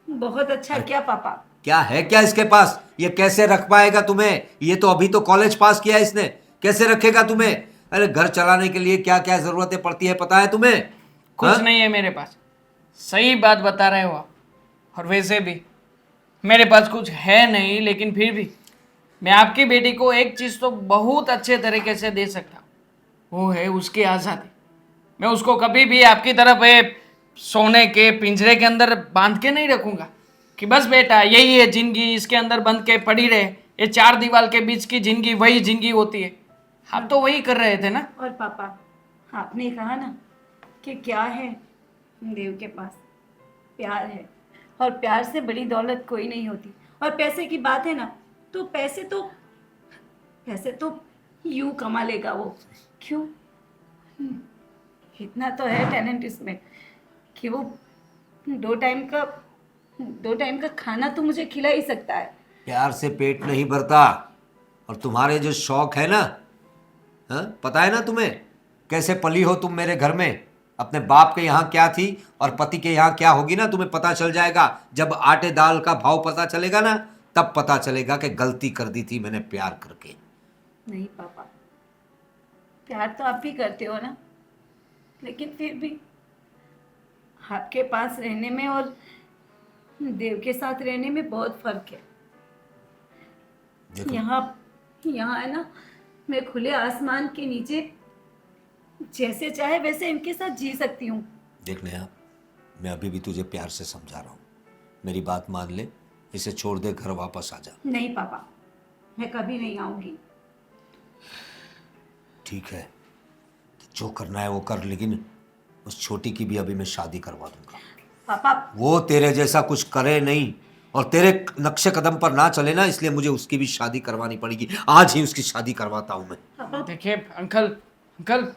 बहुत अच्छा क्या पापा? क्या है क्या इसके पास? ये कैसे रख पाएगा तुम्हें? ये तो अभी तो कॉलेज पास किया है इसने, कैसे रखेगा तुम्हें? अरे घर चलाने के लिए क्या क्या जरूरतें पड़ती है पता है तुम्हें? कुछ हाँ? नहीं है मेरे पास। सही बात बता रहे हो आप। और वैसे भी मेरे पास कुछ है नहीं, लेकिन फिर भी मैं आपकी बेटी को एक चीज़ तो बहुत अच्छे तरीके से दे सकता हूँ, वो है उसकी आज़ादी। मैं उसको कभी भी आपकी तरफ सोने के पिंजरे के अंदर बांध के नहीं रखूँगा कि बस बेटा यही है ज़िंदगी, इसके अंदर बंद के पड़ी रहे। ये चार दीवार के बीच की ज़िंदगी वही ज़िंदगी होती है। आप तो वही कर रहे थे ना। और पापा, आपने कहा ना कि क्या है देव के पास? प्यार है, और प्यार से बड़ी दौलत कोई नहीं होती। और पैसे की बात है ना, तो पैसे तो यूं कमा लेगा वो। क्यों? इतना तो है टैलेंट इसमें कि वो दो टाइम का खाना तो मुझे खिला ही सकता है। प्यार से पेट नहीं भरता। और तुम्हारे जो शौक है ना, हाँ, पता है ना तुम्हें कैसे पली हो तुम मेरे घर में? अपने बाप के यहाँ क्या थी और पति के यहाँ क्या होगी ना, तुम्हें पता चल जाएगा। जब आटे दाल का भाव पता चलेगा ना, तब पता चलेगा कि गलती कर दी थी मैंने प्यार करके। नहीं पापा, प्यार तो आप भी करते हो ना, लेकिन फिर भी आपके पास रहने में और देव के साथ रहने में बहुत फर्क है। देखो, यहाँ है ना, मैं खुले आसमान के नीचे जैसे चाहे वैसे इनके साथ जी सकती हूँ। देख नेहा, मैं अभी भी तुझे प्यार से समझा रहा हूँ, मेरी बात मान ले, इसे छोड़ दे, घर वापस आ जा। नहीं पापा, मैं कभी नहीं आऊंगी। ठीक है, जो करना है वो कर, लेकिन उस छोटी की भी अभी मैं शादी करवा दूंगा। पापा, वो तेरे जैसा कुछ करे नहीं और तेरे नक्शे कदम पर ना चले ना, इसलिए मुझे उसकी भी शादी करवानी पड़ेगी। आज ही उसकी शादी करवाता हूं मैं। पापा, देखिए अंकल, अंकल,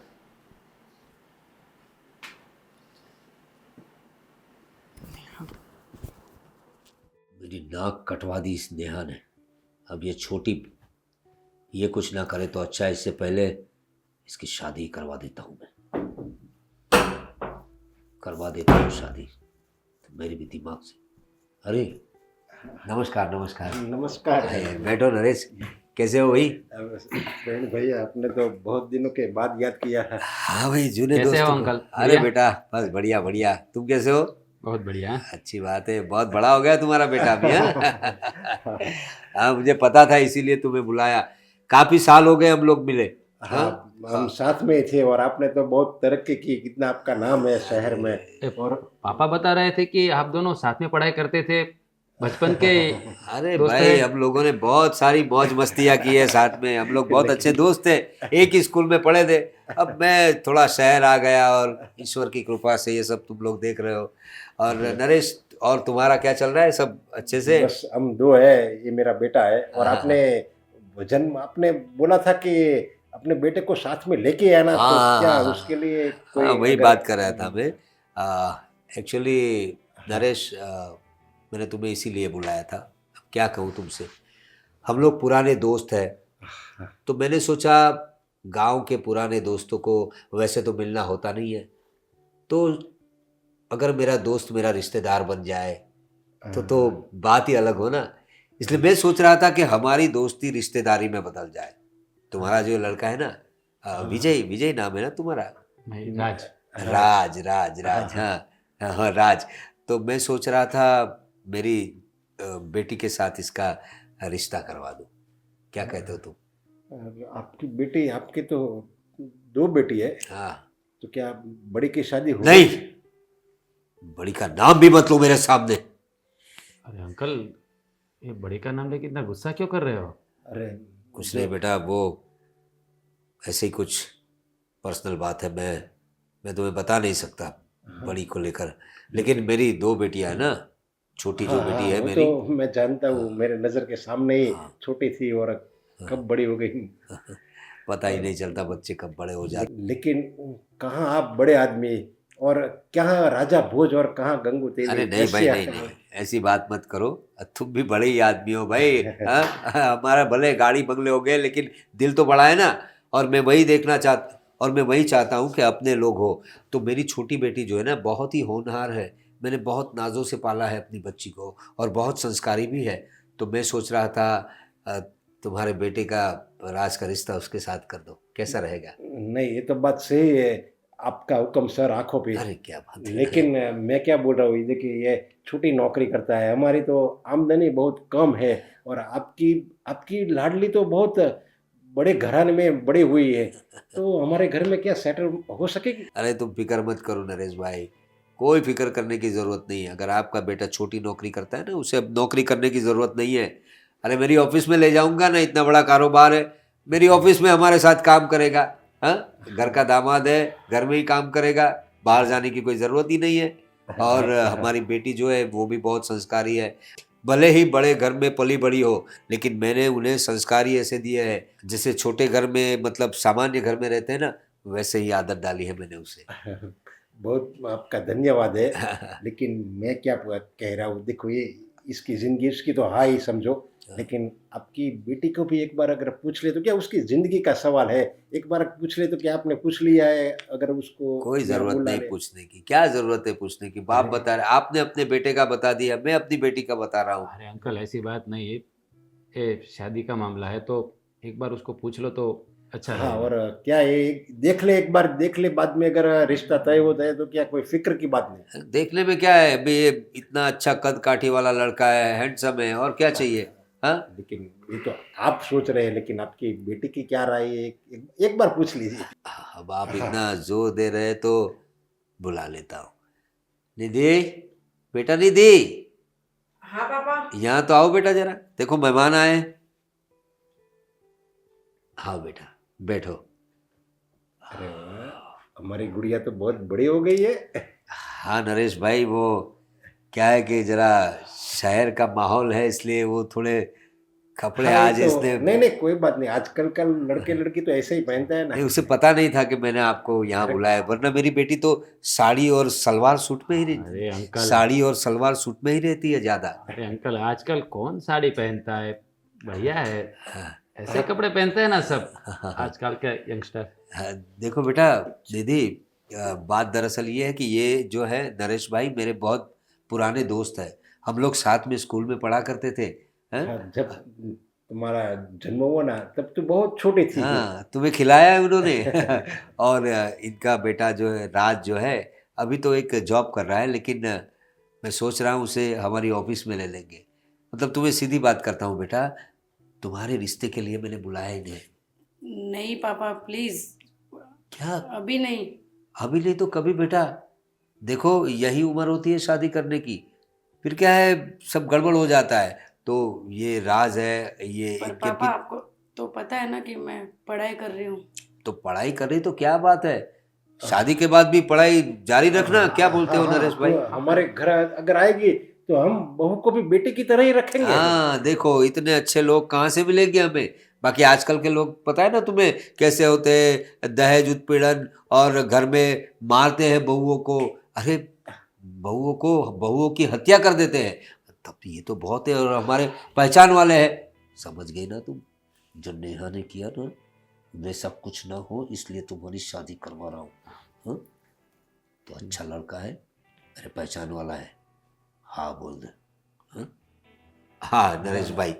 मेरी नाक कटवा दी इस नेहा ने। अब ये छोटी ये कुछ ना करे तो अच्छा है, इससे पहले इसकी शादी करवा देता हूं मैं, करवा देता हूँ शादी, तो मेरे भी दिमाग से। अरे नमस्कार नमस्कार। नमस्कार। अरे, बैठो नरेश, कैसे हो भाई? फ्रेंड भैया, आपने तो बहुत दिनों के बाद याद किया है। हाँ भाई, जूने कैसे दोस्तों हो को। अंकल? अरे बढ़िया? बेटा बस बढ़िया बढ़िया, तुम कैसे हो? बहुत बढ़िया। अच्छी बात है, बहुत बड़ा हो गया तुम्हारा बेटा भी। हाँ हाँ, मुझे पता था, इसीलिए तुम्हें बुलाया। काफी साल हो गए हम लोग मिले। हाँ, हम साथ में ही थे और आपने तो बहुत तरक्की की, कितना आपका नाम है शहर में। और पापा बता रहे थे कि आप दोनों साथ में पढ़ाई करते थे, बचपन के अरे दोस्त भाई, हैं। हम लोगों ने बहुत सारी मौज मस्तियाँ की है साथ में, हम लोग बहुत अच्छे दोस्त थे, एक ही स्कूल में पढ़े थे। अब मैं थोड़ा शहर आ गया और ईश्वर की कृपा से ये सब तुम लोग देख रहे हो। और नरेश, और तुम्हारा क्या चल रहा है? सब अच्छे से? बस हम दो है, ये मेरा बेटा है। और आपने बोला था कि अपने बेटे को साथ में लेके आना, तो हाँ, क्या हाँ, हाँ। उसके लिए हाँ, वही अगर- बात कर रहा था मैं। एक्चुअली नरेश, मैंने तुम्हें इसीलिए बुलाया था। अब क्या कहूँ तुमसे, हम लोग पुराने दोस्त हैं, तो मैंने सोचा गांव के पुराने दोस्तों को वैसे तो मिलना होता नहीं है, तो अगर मेरा दोस्त मेरा रिश्तेदार बन जाए तो बात ही अलग हो ना। इसलिए मैं सोच रहा था कि हमारी दोस्ती रिश्तेदारी में बदल जाए। तुम्हारा जो लड़का है ना, विजय, विजय नाम है ना तुम्हारा? भाई राज। राज राज राज, हाँ हाँ राज। तो मैं सोच रहा था मेरी बेटी के साथ इसका रिश्ता करवा दूं। क्या कहते हो तुम? आपकी बेटी, आपकी तो 2 बेटी है, हाँ। तो क्या बड़ी की शादी हो नहीं, बड़ी का नाम भी मत लो मेरे सामने। अरे अंकल, ये बड़े का नाम लेके इतना गुस्सा क्यों कर रहे हो? अरे कुछ नहीं बेटा, वो ऐसे ही कुछ पर्सनल बात है, मैं तुम्हें बता नहीं सकता बड़ी को लेकर। लेकिन मेरी 2 बेटियां हैं ना, छोटी जो हाँ हाँ, बेटी है वो मेरी, तो मैं जानता हूँ, मेरे नज़र के सामने ही हाँ। छोटी थी और कब बड़ी हो गई। पता ही नहीं चलता बच्चे कब बड़े हो जाते। लेकिन कहाँ आप बड़े आदमी, और कहाँ राजा भोज और कहाँ गंगू तेली। अरे नहीं भाई, नहीं नहीं, ऐसी बात मत करो। तुम भी बड़े ही आदमी हो भाई। हाँ? हमारा भले गाड़ी बंगले हो गए, लेकिन दिल तो बड़ा है ना। और मैं वही चाहता हूँ कि अपने लोग हो। तो मेरी छोटी बेटी जो है ना, बहुत ही होनहार है। मैंने बहुत नाजों से पाला है अपनी बच्ची को, और बहुत संस्कारी भी है। तो मैं सोच रहा था तुम्हारे बेटे का राज का रिश्ता उसके साथ कर दो, कैसा रहेगा? नहीं, ये तो बात सही है, आपका हुक्म सर आंखों पे। अरे क्या बात है। लेकिन मैं क्या बोल रहा हूँ, ये देखिए, ये छोटी नौकरी करता है, हमारी तो आमदनी बहुत कम है, और आपकी आपकी लाडली तो बहुत बड़े घराने में बड़ी हुई है, तो हमारे घर में क्या सेटल हो सकेगी? अरे तुम फिक्र मत करो नरेश भाई, कोई फिक्र करने की ज़रूरत नहीं है। अगर आपका बेटा छोटी नौकरी करता है ना, उसे अब नौकरी करने की ज़रूरत नहीं है। अरे मेरी ऑफिस में ले जाऊंगा ना, इतना बड़ा कारोबार है, मेरी ऑफिस में हमारे साथ काम करेगा। हाँ, घर का दामाद है, घर में ही काम करेगा, बाहर जाने की कोई ज़रूरत ही नहीं है। और हमारी बेटी जो है वो भी बहुत संस्कारी है। भले ही बड़े घर में पली बड़ी हो, लेकिन मैंने उन्हें संस्कारी ऐसे दिए हैं जैसे छोटे घर में, मतलब सामान्य घर में रहते हैं ना, वैसे ही आदत डाली है मैंने उसे। बहुत आपका धन्यवाद है। लेकिन मैं क्या कह रहा हूँ, देखो, ये इसकी ज़िंदगी इसकी तो हाँ ही समझो, लेकिन आपकी बेटी को भी एक बार अगर पूछ ले तो क्या, उसकी ज़िंदगी का सवाल है, एक बार पूछ ले तो क्या आपने पूछ लिया है? अगर उसको कोई या ज़रूरत बुला नहीं ले। पूछने की, क्या ज़रूरत है पूछने की? बाप बता रहे, आपने अपने बेटे का बता दिया, मैं अपनी बेटी का बता रहा हूँ। अरे अंकल, ऐसी बात नहीं है, ये शादी का मामला है, तो एक बार उसको पूछ लो तो अच्छा हाँ, रहेगा। और क्या ये देख ले, एक बार देख ले, बाद में अगर रिश्ता तय होता है तो क्या कोई फिक्र की बात नहीं। देखने में क्या है अभी, ये इतना अच्छा कद काठी वाला लड़का है, हैंडसम है, और क्या चाहिए? हाँ, लेकिन ये तो आप सोच रहे हैं, लेकिन आपकी बेटी की क्या राय है, एक बार पूछ लीजिए। अब आप इतना जोर दे रहे तो बुला लेता हूँ। निधि, बेटा निधि, हाँ पापा। यहाँ तो आओ बेटा, जरा देखो मेहमान आए हैं। आओ बेटा, बैठो। अरे वाह, हमारी गुड़िया तो बहुत बड़ी हो गई है। हाँ नरेश भाई, वो क्या है कि जरा शहर का माहौल है, इसलिए वो थोड़े कपड़े हाँ, आज ये तो इसने, नहीं नहीं, कोई बात नहीं, आजकल का लड़के लड़की तो ऐसे ही पहनते हैं ना। नहीं उसे पता नहीं था कि मैंने आपको यहाँ अरे, बुलाया, वरना मेरी बेटी तो साड़ी और सलवार सूट में ही रहती, अरे अंकल, साड़ी और सलवार सूट में ही रहती है ज़्यादा। अरे अंकल, आजकल कौन साड़ी पहनता है, बढ़िया है, हाँ, ऐसे कपड़े पहनते हैं ना सब आजकल के यंगस्टर। हाँ, देखो बेटा दीदी, बात दरअसल ये है कि ये जो है नरेश भाई मेरे बहुत पुराने दोस्त हैं। हम लोग साथ में स्कूल में पढ़ा करते थे। हैं? हाँ, जब तुम्हारा जन्म हुआ ना, तब तो बहुत छोटी थी। हाँ, तुम्हें खिलाया है उन्होंने। और इनका बेटा जो है राज जो है, अभी तो एक जॉब कर रहा है, लेकिन मैं सोच रहा हूँ उसे हमारी ऑफिस में ले लेंगे। मतलब तुम्हें सीधी बात करता हूँ बेटा, तुम्हारे रिश्ते के लिए मैंने बुलाया इन्हें। नहीं पापा, प्लीज, क्या? अभी नहीं। अभी नहीं तो कभी बेटा? देखो यही उम्र होती है शादी करने की, फिर क्या है सब गड़बड़ हो जाता है। तो ये राज है, ये पर इनके पापा, आपको तो पता है ना कि मैं पढ़ाई कर रही हूँ। तो पढ़ाई कर रही तो क्या बात है, शादी के बाद भी पढ़ाई जारी रखना। क्या बोलते हो हाँ, नरेश भाई? तो हमारे घर अगर आएगी तो हम बहू को भी बेटी की तरह ही रखेंगे। हाँ देखो, इतने अच्छे लोग कहाँ से मिलेंगे हमें। बाकी आजकल के लोग पता है ना तुम्हें कैसे होते हैं, दहेज उत्पीड़न, और घर में मारते हैं बहुओं को। अरे बहुओं की हत्या कर देते हैं। तब ये तो बहुत है, और हमारे पहचान वाले हैं। समझ गए ना तुम? जो नेहा ने किया ना, मैं सब कुछ ना हो इसलिए तुम्हारी शादी करवा रहा हूँ। हाँ? तो अच्छा लड़का है, मेरे पहचान वाला है। हाँ बोल दे। हाँ? हाँ नरेश भाई,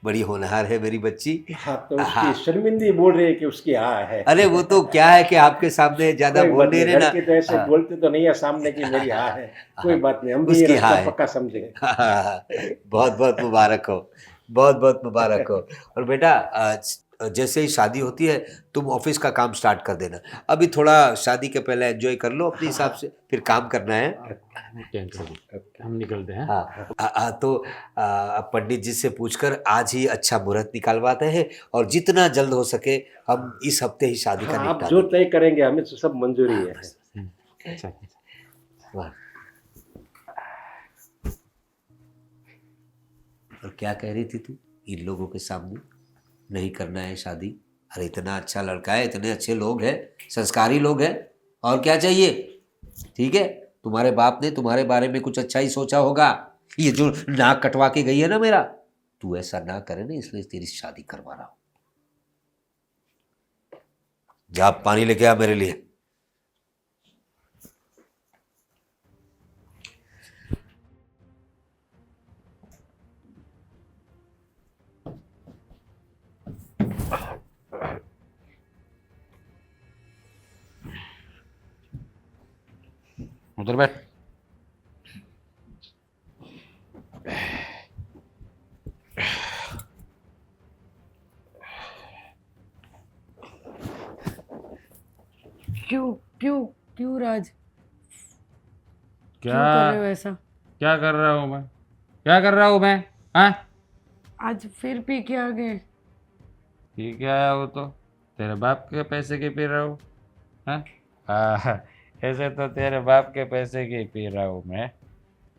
बड़ी होनहार है मेरी बच्ची। हाँ, तो हाँ। उसकी शर्मिंदी बोल रही है कि उसकी हाँ है। अरे वो तो क्या है कि आपके सामने ज्यादा कोई बोल बात नहीं नहीं, रहे ना। लड़के तो ऐसे हाँ। बोलते तो नहीं है सामने की मेरी हाँ है। कोई बात नहीं, हम भी ये उसकी हाँ रास्ता है। पक्का समझेंगे। बहुत बहुत मुबारक हो। बहुत बहुत मुबारक हो। और बेटा जैसे ही शादी होती है तुम ऑफिस का काम स्टार्ट कर देना। अभी थोड़ा शादी के पहले एंजॉय कर लो अपने हिसाब से, फिर काम करना है। टेंशन नहीं, हम निकलते हैं। हाँ तो अब पंडित जी से पूछकर आज ही अच्छा मुहूर्त निकालवाते हैं, और जितना जल्द हो सके हम इस हफ्ते ही शादी का हाँ, आप निपटा जो देंगे। तय करेंगे हमें तो सब मंजूरी है। अच्छा, वाह। और क्या कह रही थी तू इन लोगों के सामने? नहीं करना है शादी? अरे इतना अच्छा लड़का है, इतने अच्छे लोग हैं, संस्कारी लोग हैं, और क्या चाहिए? ठीक है, तुम्हारे बाप ने तुम्हारे बारे में कुछ अच्छा ही सोचा होगा। ये जो नाक कटवा के गई है ना मेरा, तू ऐसा ना करे ना, इसलिए तेरी शादी करवा रहा हूं। जा पानी लेके आ मेरे लिए। उधर बैठ। क्यों क्यों क्यों राज, क्या क्यों कर रहे हो ऐसा? क्या कर रहा हूँ मैं? क्या कर रहा हूँ मैं? हाँ, आज फिर पी के आ गए? ठीक है, आया हो तो तेरे बाप के पैसे की पी रहा हूँ? हाँ हाँ, ऐसे तो तेरे बाप के पैसे की पी रहा हूँ मैं।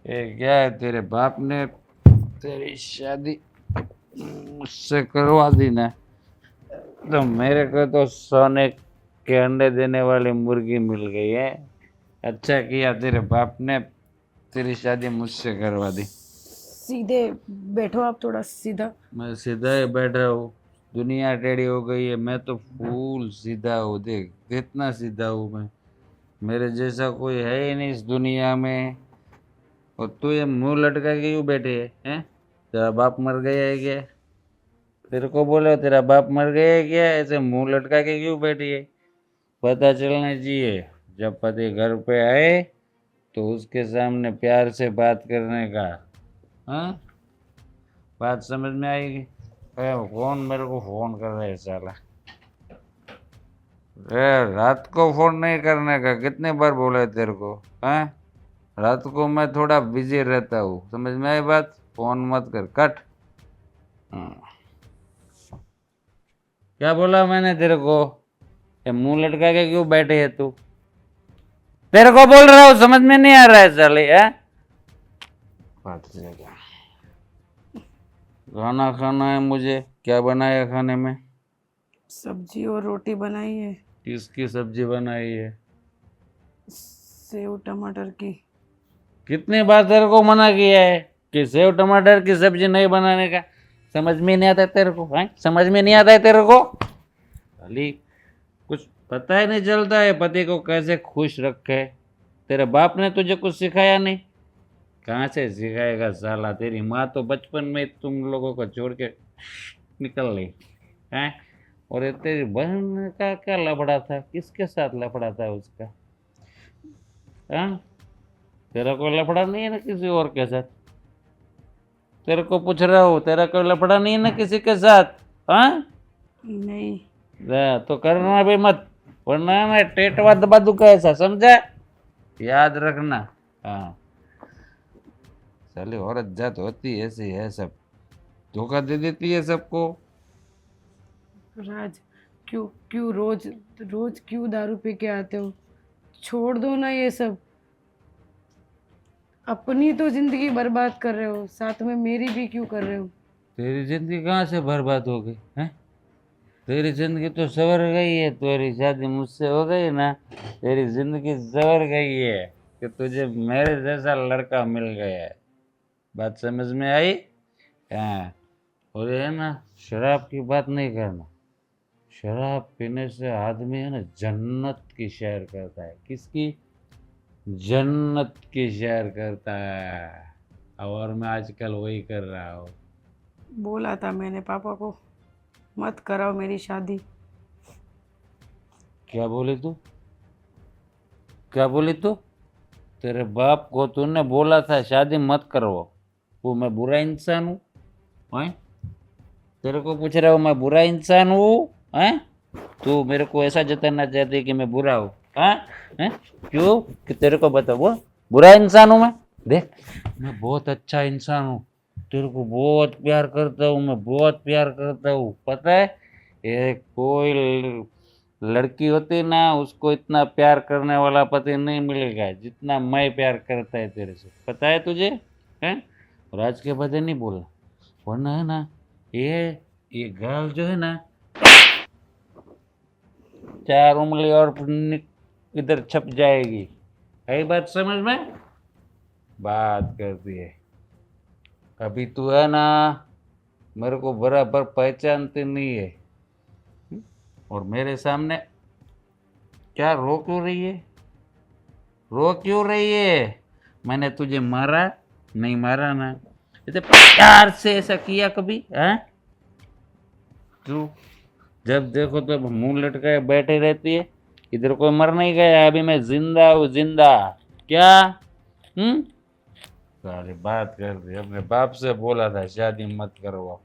ये क्या है, तेरे बाप ने तेरी शादी मुझसे करवा दी ना, तो मेरे को तो सोने के अंडे देने वाली मुर्गी मिल गई है। अच्छा किया तेरे बाप ने तेरी शादी मुझसे करवा दी। सीधे बैठो, आप थोड़ा सीधा। मैं सीधा ही बैठा हूँ, दुनिया टेढ़ी हो गई है, मैं तो फूल सीधा हूँ। देख कितना सीधा हूँ मैं, मेरे जैसा कोई है ही नहीं इस दुनिया में। और तू ये मुंह लटका के क्यों बैठे हैं? तेरा बाप मर गया है क्या? तेरे को बोले तेरा बाप मर गया है क्या, ऐसे मुंह लटका के क्यों बैठी है? पता चलना चाहिए, जब पति घर पे आए तो उसके सामने प्यार से बात करने का। हाँ, बात समझ में आएगी? कौन मेरे को फोन कर रहा है साला? रात को फोन नहीं करने का, कितने बार बोला है तेरे को? हाँ, रात को मैं थोड़ा बिजी रहता हूँ, समझ में आई बात? फोन मत कर, कट। क्या बोला मैंने तेरे को? ये मुंह लटका के क्यों बैठे है तू? तेरे को बोल रहा हूँ, समझ में नहीं आ रहा है साले? है खाना खाना है मुझे, क्या बनाया खाने में? सब्जी और रोटी बनाई है। किसकी सब्जी बनाई है? सेव टमाटर की। कितनी बार तेरे को मना किया है कि सेव टमाटर की सब्जी नहीं बनाने का? समझ में नहीं आता है तेरे को? हैं, समझ में नहीं आता है तेरे को? खाली कुछ पता ही नहीं चलता है पति को कैसे खुश रखे। तेरे बाप ने तुझे कुछ सिखाया नहीं? कहाँ से सिखाएगा साला? तेरी माँ तो बचपन में तुम लोगों को छोड़ के निकल गई हैं। और ये तेरी बहन का क्या लफड़ा था? किसके साथ लफड़ा था उसका? हाँ, तेरा कोई लफड़ा नहीं है ना किसी और के साथ? तेरे को पूछ रहा हूँ, तेरा कोई लफड़ा नहीं है ना किसी के साथ? हाँ, नहीं। तो करना भी मत, वरना मैं टेटवा दबा दूंगा ऐसा, समझा? याद रखना। हाँ, साली औरत जात होती ऐसी है, सब धोखा दे देती है सबको। राज, क्यों क्यों रोज रोज क्यों दारू पी के आते हो? छोड़ दो ना ये सब। अपनी तो जिंदगी बर्बाद कर रहे हो, साथ में मेरी भी क्यों कर रहे हो? तेरी जिंदगी कहाँ से बर्बाद हो गई है? तेरी जिंदगी तो सवर गई है, तेरी शादी मुझसे हो गई ना, तेरी जिंदगी सवर गई है कि तुझे मेरे जैसा लड़का मिल गया है। बात समझ में आई? हाँ, और ये है ना, शराब की बात नहीं करना। शराब पीने से आदमी है ना जन्नत की सैर करता है। किसकी? जन्नत की सैर करता है। और मैं आजकल वही कर रहा हूँ। बोला था मैंने पापा को, मत कराओ मेरी शादी। क्या बोली तू? क्या बोली तू? तेरे बाप को तूने बोला था शादी मत करो? वो मैं बुरा इंसान हूँ? हैं? तेरे को पूछ रहा हूँ मैं बुरा इंसान हूँ? हैं? तू मेरे को ऐसा जताना चाहती है कि मैं बुरा हूँ? हाँ? हैं? क्यों? कि तेरे को बता वो बुरा इंसान हूँ मैं? देख, मैं बहुत अच्छा इंसान हूँ, तेरे को बहुत प्यार करता हूँ, मैं बहुत प्यार करता हूँ, पता है? ये कोई लड़की होती ना, उसको इतना प्यार करने वाला पति नहीं मिलेगा जितना मैं प्यार करता है तेरे से, पता है तुझे? हैं? और आज के बाद नहीं बोला, वरना है ना ये गाल जो है ना, 4 उंगली और इधर छप जाएगी। है बात समझ में? बात करती है। अभी तू है ना, मेरे को बराबर पहचानती नहीं है। और मेरे सामने क्या रो क्यों रही है? रो क्यों रही है? मैंने तुझे मारा? नहीं मारा ना। इतने प्यार से ऐसा किया कभी? हैं? तू जब देखो तो मुंह लटकाए बैठे रहती है। इधर कोई मर नहीं गया, अभी मैं जिंदा हूँ, जिंदा। क्या? सारी बात कर दी। अपने बाप से बोला था शादी मत करवाओ,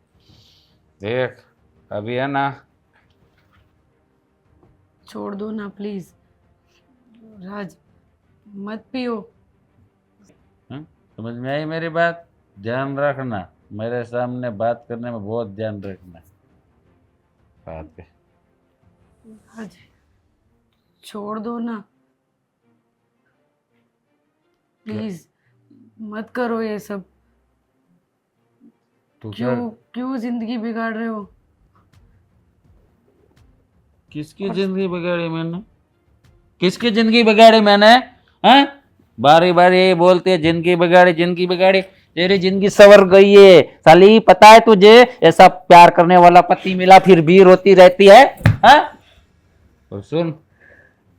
देख अभी है ना। छोड़ दो ना प्लीज। राज, मत पियो। समझ में आई मेरी बात? ध्यान रखना, मेरे सामने बात करने में बहुत ध्यान रखना। बात पे राज, छोड़ दो ना प्लीज। मत करो ये सब। तू क्या? क्यों क्यों जिंदगी बिगाड़ रहे हो? किसकी जिंदगी बिगाड़ी मैंने? किसकी जिंदगी बिगाड़ी मैंने? हैं? बारी बारी बोलते हैं जिंदगी बिगाड़ी, जिंदगी बिगाड़ी। तेरी जिंदगी सवर गई है साली, पता है तुझे? ऐसा प्यार करने वाला पति मिला फिर भी रोती रहती है। हैं? और सुन,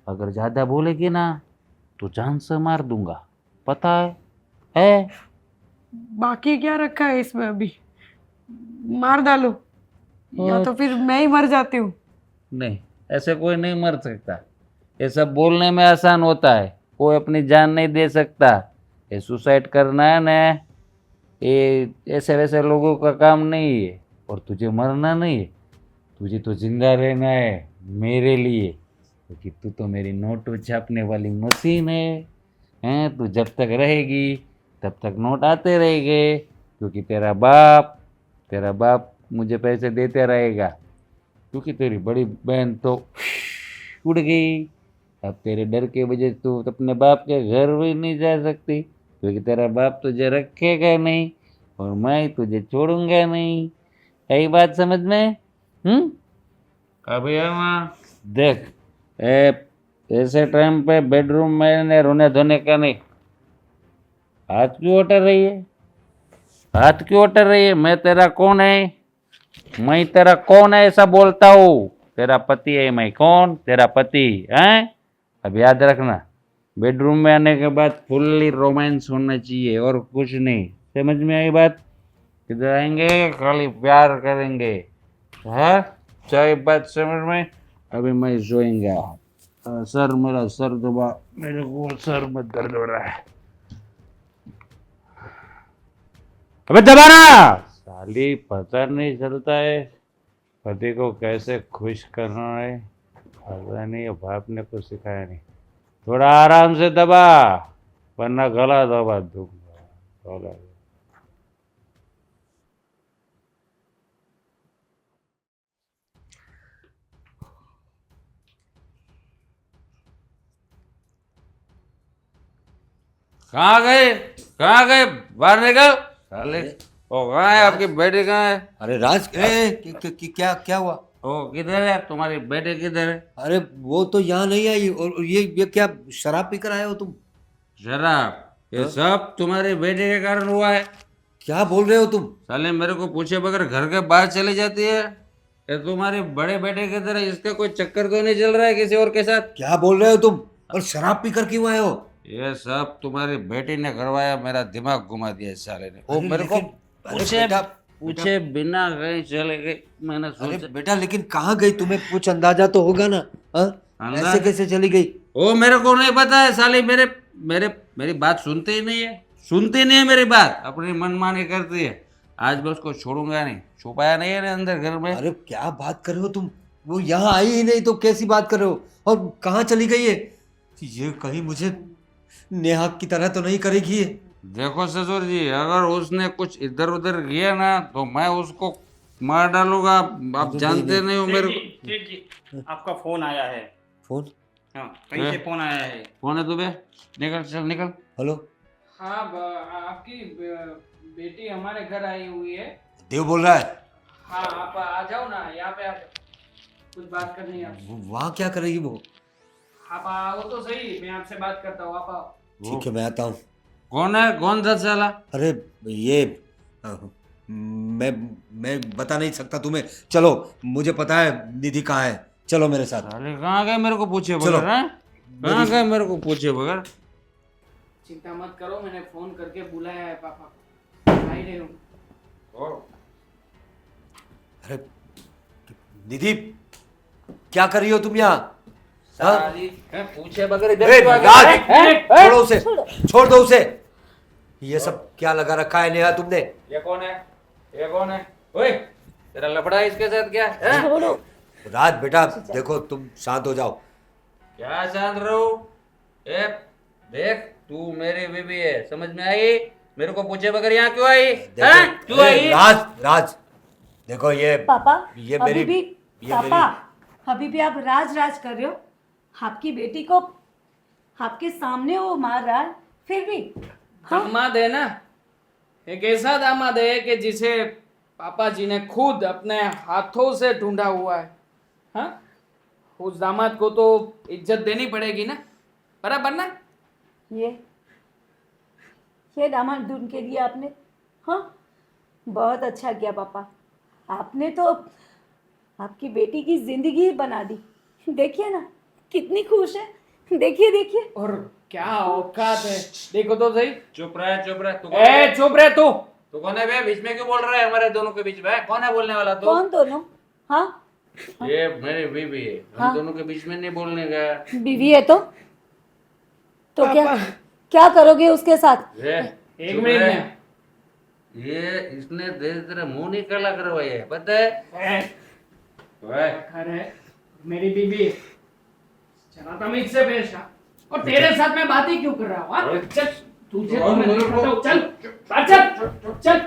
अगर ज्यादा बोलेगी ना तो जान से मार दूंगा, पता है? बाकी क्या रखा है इसमें अभी? मार डालो या तो फिर मैं ही मर जाती हूँ। नहीं, ऐसे कोई नहीं मर सकता। ये सब बोलने में आसान होता है, कोई अपनी जान नहीं दे सकता। ये सुसाइड करना है ना, ये ऐसे वैसे लोगों का काम नहीं है। और तुझे मरना नहीं है, तुझे तो जिंदा रहना है मेरे लिए, क्योंकि तू तो मेरी नोट छापने वाली मशीन है। हैं? तू जब तक रहेगी तब तक नोट आते रहेंगे, क्योंकि तेरा बाप मुझे पैसे देते रहेगा। क्योंकि तेरी बड़ी बहन तो उड़ गई, अब तेरे डर के वजह तू अपने बाप के घर भी नहीं जा सकती, क्योंकि तेरा बाप तुझे रखेगा नहीं और मैं तुझे छोड़ूंगा नहीं। यही बात समझ में? अभी देख, ऐसे टाइम पे बेडरूम में रोने धोने का नहीं। हाथ क्यों उतर रही है? हाथ क्यों उतर रही है? मैं तेरा कौन है? मैं तेरा कौन है ऐसा बोलता हूँ? तेरा पति है मैं। कौन? तेरा पति। हैं? अब याद रखना, बेडरूम में आने के बाद फुल्ली रोमांस होना चाहिए और कुछ नहीं। समझ में आई बात? किधर आएंगे खाली प्यार करेंगे। हाँ, चाहे बात समझ में? अभी मैं सोएंगा। सर, मेरा सर दबा, मेरे को सर में दर्द हो रहा है। अबे दबाना! साली पता नहीं चलता है पति को कैसे खुश करना है। पता नहीं, बाप ने कुछ सिखाया नहीं। थोड़ा आराम से दबा, वरना गला दबा दूंगा। कहाँ गए? कहाँ गए? बाहर निकल साले। ओ कहाँ है आपकी बेटी? कहाँ है? अरे राज, क्या क्या हुआ? ओ किधर है तुम्हारी बेटी? किधर है? अरे वो तो यहाँ नहीं आई। और ये क्या शराब पीकर आए हो तुम? शराब? ये सब तुम्हारे बेटे के कारण हुआ है। क्या बोल रहे हो तुम? साले मेरे को पूछे बगैर घर के बाहर चली जाती है। ये तुम्हारे बड़े बेटे की तरह इसका कोई चक्कर तो नहीं चल रहा है किसी और के साथ? क्या बोल रहे हो तुम? और शराब पीकर क्यों आए हो? ये सब तुम्हारी बेटी ने करवाया, मेरा दिमाग घुमा दिया इस साले ने। वो अरे मेरे को लेकिन- अरे पूछे बिना कहीं चले गई। मैंने अरे सोचा बेटा, लेकिन कहाँ गई? तुम्हें कुछ अंदाजा तो होगा ना? हाँ? ऐसे कैसे चली गई? वो मेरे को नहीं पता है। साली मेरी बात सुनते ही नहीं है, सुनती नहीं है मेरी बात, अपनी मनमानी करती है। आज मैं उसको छोड़ूंगा नहीं। छुपाया नहीं है ना अंदर घर में। अरे क्या बात कर रहे हो तुम? वो यहाँ आई ही नहीं तो कैसी बात कर रहे हो? और कहाँ चली गई है? ये कहीं मुझे नेहा की तरह तो नहीं करेगी ये? देखो ससुर जी, अगर उसने कुछ इधर उधर किया ना तो मैं उसको मार डालूंगा। आप जानते नहीं हो मेरे को। ठीक जी, आपका फोन आया है। फोन? हाँ, कहीं से फोन आया है। कौन है तुम्हें? निकल, चल निकल। हेलो? हाँ आपकी बेटी हमारे घर आई हुई है। देव बोल रहा है? हाँ आप आ जाओ ना, यहाँ पे आप कुछ बात करनी है आपसे। वहाँ क्या करेगी वो? आप आओ तो सही, मैं आपसे बात करता हूँ, आप आओ। ठीक है मैं आता हूँ। कौन है? कौन था साला? अरे ये मैं बता नहीं सकता तुम्हें। चलो मुझे पता है निधि कहाँ है, चलो मेरे साथ। साले कहाँ गए मेरे को पूछे चलो। बगैर? हैं? कहाँ गए मेरे को पूछे बगैर? चिंता मत करो, मैंने फोन करके बुलाया है पापा को, आ ही रहे हूँ। अरे निधि क्या कर रही हो तुम यहाँ? हाँ? साली, हैं? पूछे बगैर इधर अरे क्यों आ गए? राज, हैं? छोड़ो उसे, छोड़ दो उसे। ये सब क्या लगा रखा है नेहा तुमने? ये कौन है? ये कौन है? ओए, तेरा लफड़ा है इसके साथ क्या? हैं? राज बेटा देखो तुम शांत हो जाओ। क्या जान रहे हो? ए, देख तू मेरी बीवी है, समझ में आई? मेरे को पूछे बगैर यहाँ क्यों आई? देखो, हैं? क्यों अरे आई? राज राज देखो ये पापा ये अभी मेरी भी ये पापा अभी भी आप राज राज कर रहे हो। आपकी बेटी को आपके सामने वो मार रहा है, फिर भी दामाद है ना, एक ऐसा दामाद है कि जिसे पापा जी ने खुद अपने हाथों से ढूंढा हुआ है। हाँ, उस दामाद को तो इज्जत देनी पड़ेगी ना, बराबर ना? ये दामाद ढूंढ के दिया आपने। हाँ, बहुत अच्छा किया पापा। आपने तो आपकी बेटी की जिंदगी ही बना दी। देखिए ना कितनी खुश है, देखिए देखिए। और क्या औकात है, देखो तो सही। चुप रहे, चुप रहे। तू कौन ए है? चुप रहे तू। तू कौन है बे? बीच में क्यों बोल रहा है? हमारे दोनों के बीच में कौन है बोलने वाला? तो कौन दोनों? हाँ, ये मेरी बीवी है, हम हाँ। दोनों के बीच में नहीं बोलने का। बीवी है तो क्या करोगे उसके साथ? एक मिनट में ये इसने तेरा मुंह नहीं काला करवाया है, पता है? ओए, अरे मेरी बीबी चला तमीज से पेश आ, और तेरे साथ मैं बात ही क्यों कर रहा हूँ? हाँ? चल तुझे तो मैं दिखाता हूँ, चल चल चल।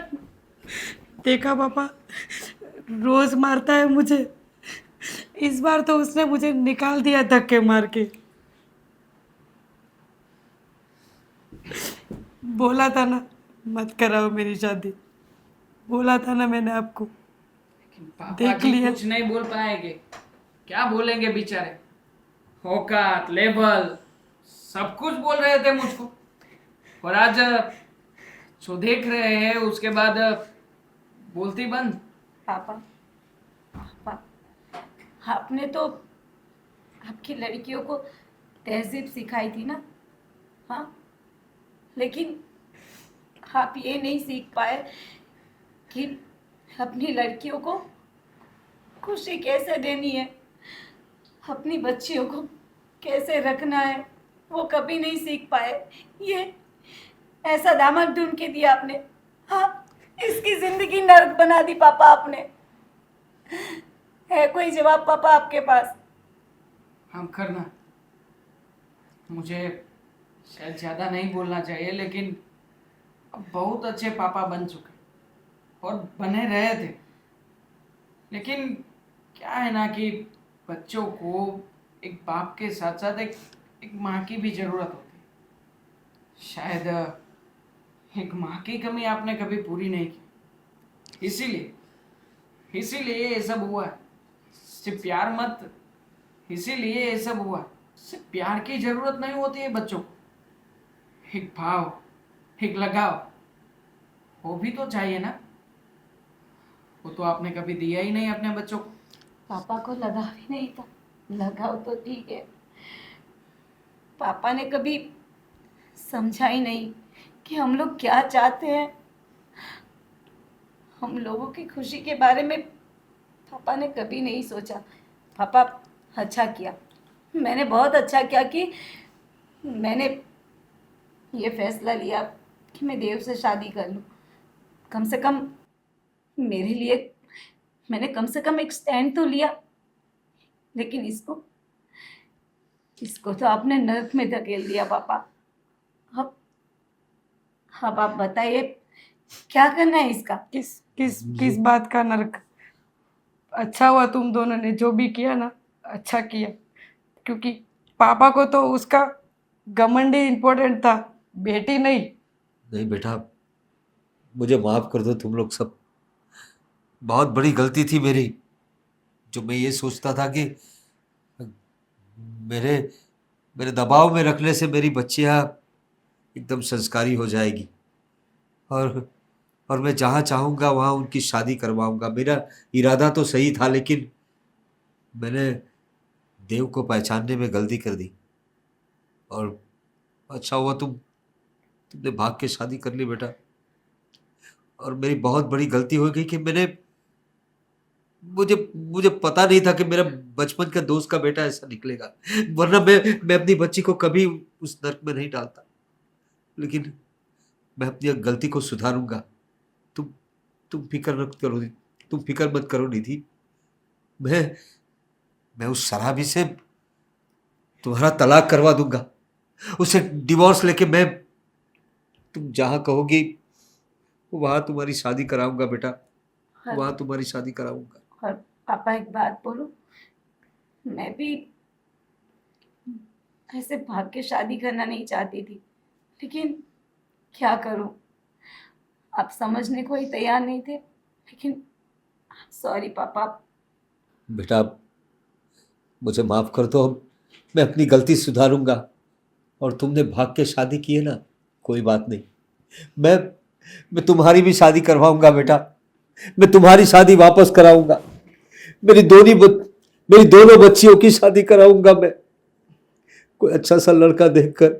देखा पापा, रोज मारता है मुझे। इस बार तो उसने मुझे निकाल दिया धक्के मार के। बोला था ना मत कराओ मेरी शादी, बोला था ना मैंने आपको। पापा देख जी लिया। कुछ नहीं बोल पाएंगे, क्या बोलेंगे बेचारे? औकात, लेवल, सब कुछ बोल रहे थे मुझको, और आज जो देख रहे हैं उसके बाद बोलती बंद। पापा पापा आपने तो आपकी लड़कियों को तहजीब सिखाई थी ना। हाँ, लेकिन आप ये नहीं सीख पाए कि अपनी लड़कियों को खुशी कैसे देनी है, अपनी बच्चियों को कैसे रखना है, वो कभी नहीं सीख पाए। ये ऐसा दामाद ढूंढ के दिया आपने। हाँ, इसकी जिंदगी नर्क बना दी पापा आपने। है कोई जवाब पापा आपके पास? हम करना, मुझे शायद ज़्यादा नहीं बोलना चाहिए, लेकिन अब बहुत अच्छे पापा बन चुके और बने रहे थे। लेकिन क्या है ना कि बच्चों को एक बाप के साथ साथ एक माँ की भी ज़रूरत होती है। शायद एक माँ की कमी आपने कभी पूरी नहीं की, इसीलिए ये सब हुआ। सिर्फ प्यार मत, इसीलिए ये सब हुआ। सिर्फ प्यार की ज़रूरत नहीं होती है बच्चों को, एक भाव, एक लगाव, वो भी तो चाहिए ना। वो तो आपने कभी दिया ही नहीं अपने बच्चों को। पापा को लगाव ही नहीं था। लगाव तो ठीक है, पापा ने कभी समझा ही नहीं कि हम लोग क्या चाहते हैं। हम लोगों की खुशी के बारे में पापा ने कभी नहीं सोचा। पापा अच्छा किया, मैंने बहुत अच्छा किया कि मैंने ये फैसला लिया कि मैं देव से शादी कर लूँ। कम से कम मेरे लिए मैंने कम से कम एक स्टैंड तो लिया, लेकिन इसको इसको तो आपने नरक में धकेल दिया पापा। अब आप बताइए क्या करना है इसका। किस किस किस बात का नरक? अच्छा हुआ तुम दोनों ने जो भी किया ना, अच्छा किया, क्योंकि पापा को तो उसका घमंड ही इम्पोर्टेंट था, बेटी नहीं। नहीं बेटा, मुझे माफ कर दो तुम लोग सब। बहुत बड़ी गलती थी मेरी, जो मैं ये सोचता था कि मेरे मेरे दबाव में रखने से मेरी बच्चियां एकदम संस्कारी हो जाएगी और मैं जहाँ चाहूँगा वहाँ उनकी शादी करवाऊँगा। मेरा इरादा तो सही था, लेकिन मैंने देव को पहचानने में गलती कर दी। और अच्छा हुआ तुमने भाग के शादी कर ली बेटा। और मेरी बहुत बड़ी गलती हो गई कि मुझे मुझे पता नहीं था कि मेरा बचपन का दोस्त का बेटा ऐसा निकलेगा, वरना मैं अपनी बच्ची को कभी उस नर्क में नहीं डालता। लेकिन मैं अपनी गलती को सुधारूंगा। तुम फिक्र मत करो, तुम फिक्र मत करो निधि। मैं उस शराबी से तुम्हारा तलाक करवा दूंगा, उसे डिवोर्स लेके मैं तुम जहाँ कहोगी वहां तुम्हारी शादी कराऊंगा बेटा, वहां तुम्हारी शादी कराऊंगा। और पापा एक बात बोलूं, मैं भी ऐसे भाग के शादी करना नहीं चाहती थी, लेकिन क्या करूं, आप समझने को ही तैयार नहीं थे। लेकिन सॉरी पापा। बेटा मुझे माफ कर दो, मैं अपनी गलती सुधारूंगा। और तुमने भाग के शादी की है ना, कोई बात नहीं, मैं तुम्हारी भी शादी करवाऊंगा बेटा। मैं तुम्हारी शादी वापस कराऊंगा, मेरी दोनों बच्चियों की शादी कराऊंगा मैं। कोई अच्छा सा लड़का देखकर